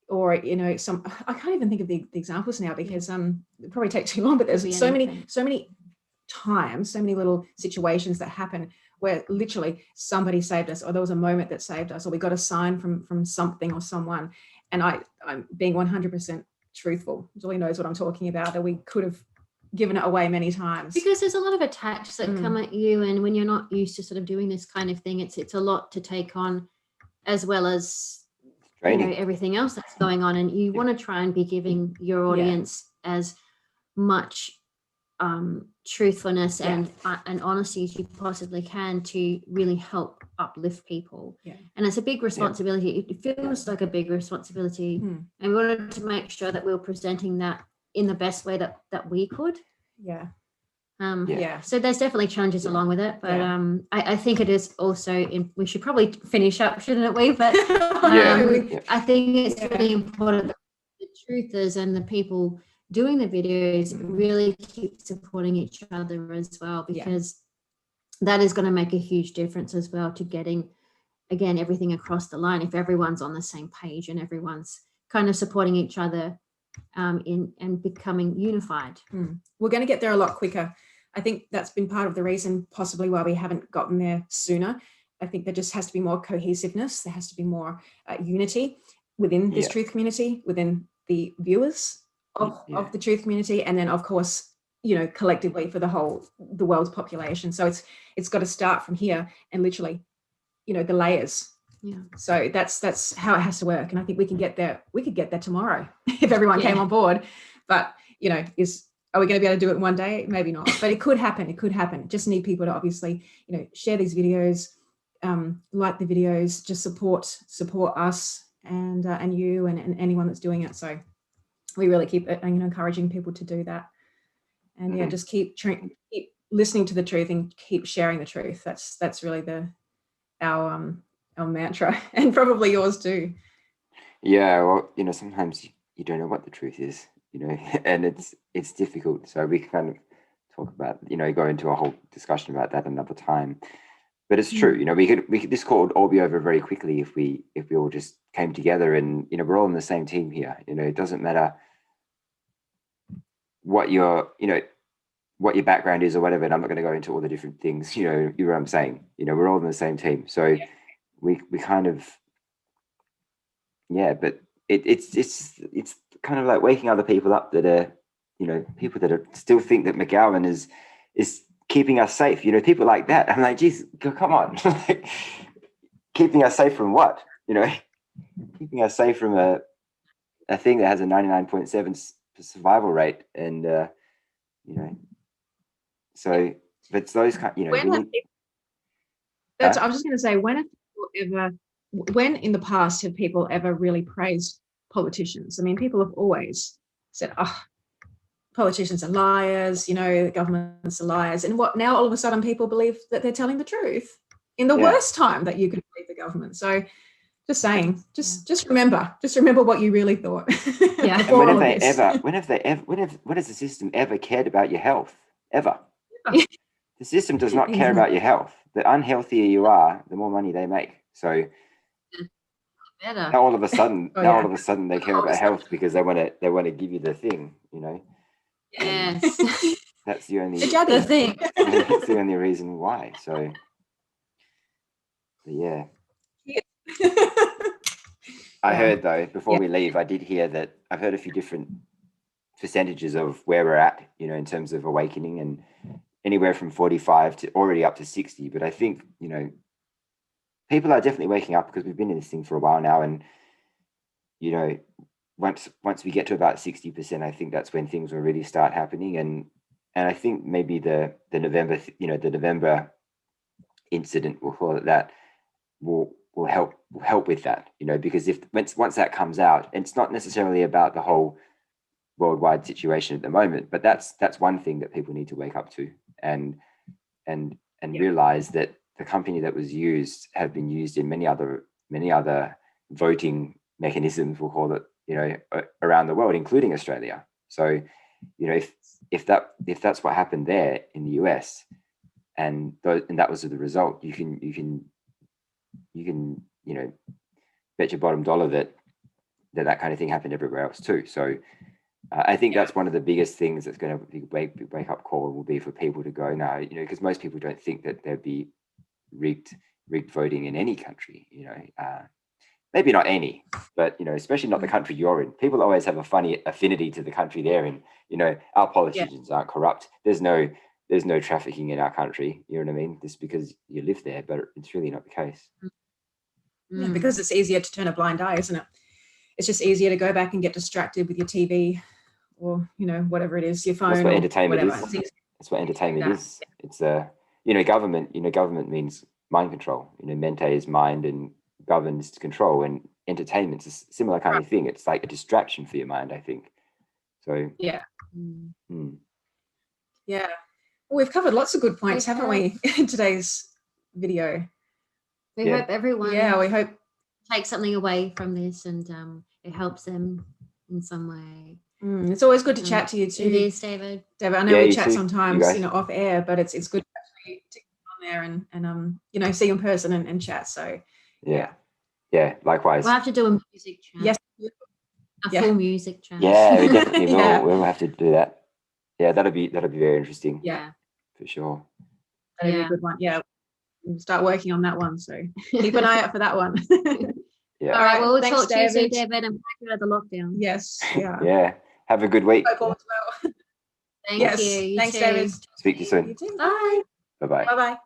or I can't even think of the examples now because it probably takes too long. But there's so many times, so many little situations that happen where literally somebody saved us, or there was a moment that saved us, or we got a sign from something or someone. And I'm being 100% truthful. Julie knows what I'm talking about, that we could have given it away many times. Because there's a lot of attacks that come at you, and when you're not used to sort of doing this kind of thing, it's a lot to take on, as well as everything else that's going on. And you want to try and be giving your audience as much truthfulness and honesty as you possibly can to really help uplift people. And it's a big responsibility. It feels like a big responsibility, and we wanted to make sure that we were presenting that in the best way that we could. So there's definitely challenges along with it, but I think it is also we should probably finish up, shouldn't we? But I think it's really important that the truthers and the people doing the videos really keep supporting each other as well, because that is going to make a huge difference as well to getting, again, everything across the line. If everyone's on the same page and everyone's kind of supporting each other and becoming unified. We're going to get there a lot quicker. I think that's been part of the reason possibly why we haven't gotten there sooner. I think there just has to be more cohesiveness. There has to be more unity within this truth community, within the viewers of the truth community, and then of course, collectively for the world's population. So it's got to start from here, and literally, the layers. So that's how it has to work. And I think we can get there. We could get there tomorrow if everyone came on board. But are we going to be able to do it in one day? Maybe not. But it could happen. It could happen. Just need people to obviously, share these videos, like the videos, just support us and you and anyone that's doing it. So we really keep encouraging people to do that, and just keep listening to the truth and keep sharing the truth. That's really our mantra, and probably yours too. Well, sometimes you don't know what the truth is, and it's difficult. So we can kind of talk about, go into a whole discussion about that another time. But it's true, we could this call would all be over very quickly if we all just came together, and we're all in the same team here. It doesn't matter what your background is or whatever, and I'm not going to go into all the different things, you know what I'm saying. We're all in the same team. So we kind of but it's kind of like waking other people up that are, people that are still think that McGowan is keeping us safe, people like that. I'm like, geez, come on. Like, keeping us safe from what? Keeping us safe from a thing that has a 99.7 survival rate, and so but it's those kind, I was just going to say, when in the past have people ever really praised politicians? I mean, people have always said, politicians are liars, governments are liars. And what now all of a sudden people believe that they're telling the truth in the worst time that you could believe the government. So just saying, just remember what you really thought. And when have the system ever cared about your health? Ever? The system does not care about your health. The unhealthier you are, the more money they make. So now all of a sudden they care about health because they want to give you the thing, Yes. That's the only thing. That's the only reason why. So I heard, though, before we leave, I did hear that I've heard a few different percentages of where we're at, in terms of awakening, and anywhere from 45 to already up to 60. But I think, people are definitely waking up, because we've been in this thing for a while now, and, once we get to about 60%, I think that's when things will really start happening. And I think maybe the November, the November incident, we'll call it that, will help with that, because once that comes out, and it's not necessarily about the whole worldwide situation at the moment, but that's one thing that people need to wake up to and realize that the company that was used have been used in many other voting mechanisms, we'll call it, around the world, including Australia. So, if that's what happened there in the US, and that was the result, you can bet your bottom dollar that kind of thing happened everywhere else too. So I think that's one of the biggest things that's going to be wake up call will be for people to go, no, because most people don't think that there'd be rigged voting in any country, maybe not any, but especially not the country you're in. People always have a funny affinity to the country they're in. Our politicians aren't corrupt. There's no trafficking in our country, you know what I mean? Just because you live there, but it's really not the case. Yeah, because it's easier to turn a blind eye, isn't it? It's just easier to go back and get distracted with your TV or, whatever it is, your phone. That's what entertainment is. That's what entertainment is. It's government means mind control. Mente is mind and governs control, and entertainment's a similar kind of thing. It's like a distraction for your mind, I think. So yeah. Yeah. Well, we've covered lots of good points, haven't we, in today's video? We hope everyone we hope takes something away from this, and it helps them in some way. It's always good to chat to you too. It is, David. I know we chat sometimes, off air, but it's good to actually get on there and see you in person and chat. So yeah, likewise. We'll have to do a music chat. Yes, a full music chat. Yeah, we definitely will. We'll have to do that. Yeah, that'll be very interesting. Yeah, for sure. That'll be a good one. Yeah, we'll start working on that one. So keep an eye out for that one. Yeah. All right. Well, we'll talk to you soon, David, and back out of the lockdown. Yes. Yeah. Yeah. Have a good week. Hope all is well. Thank you. Thanks, David. Speak to you soon. You too. Bye. Bye-bye. Bye-bye.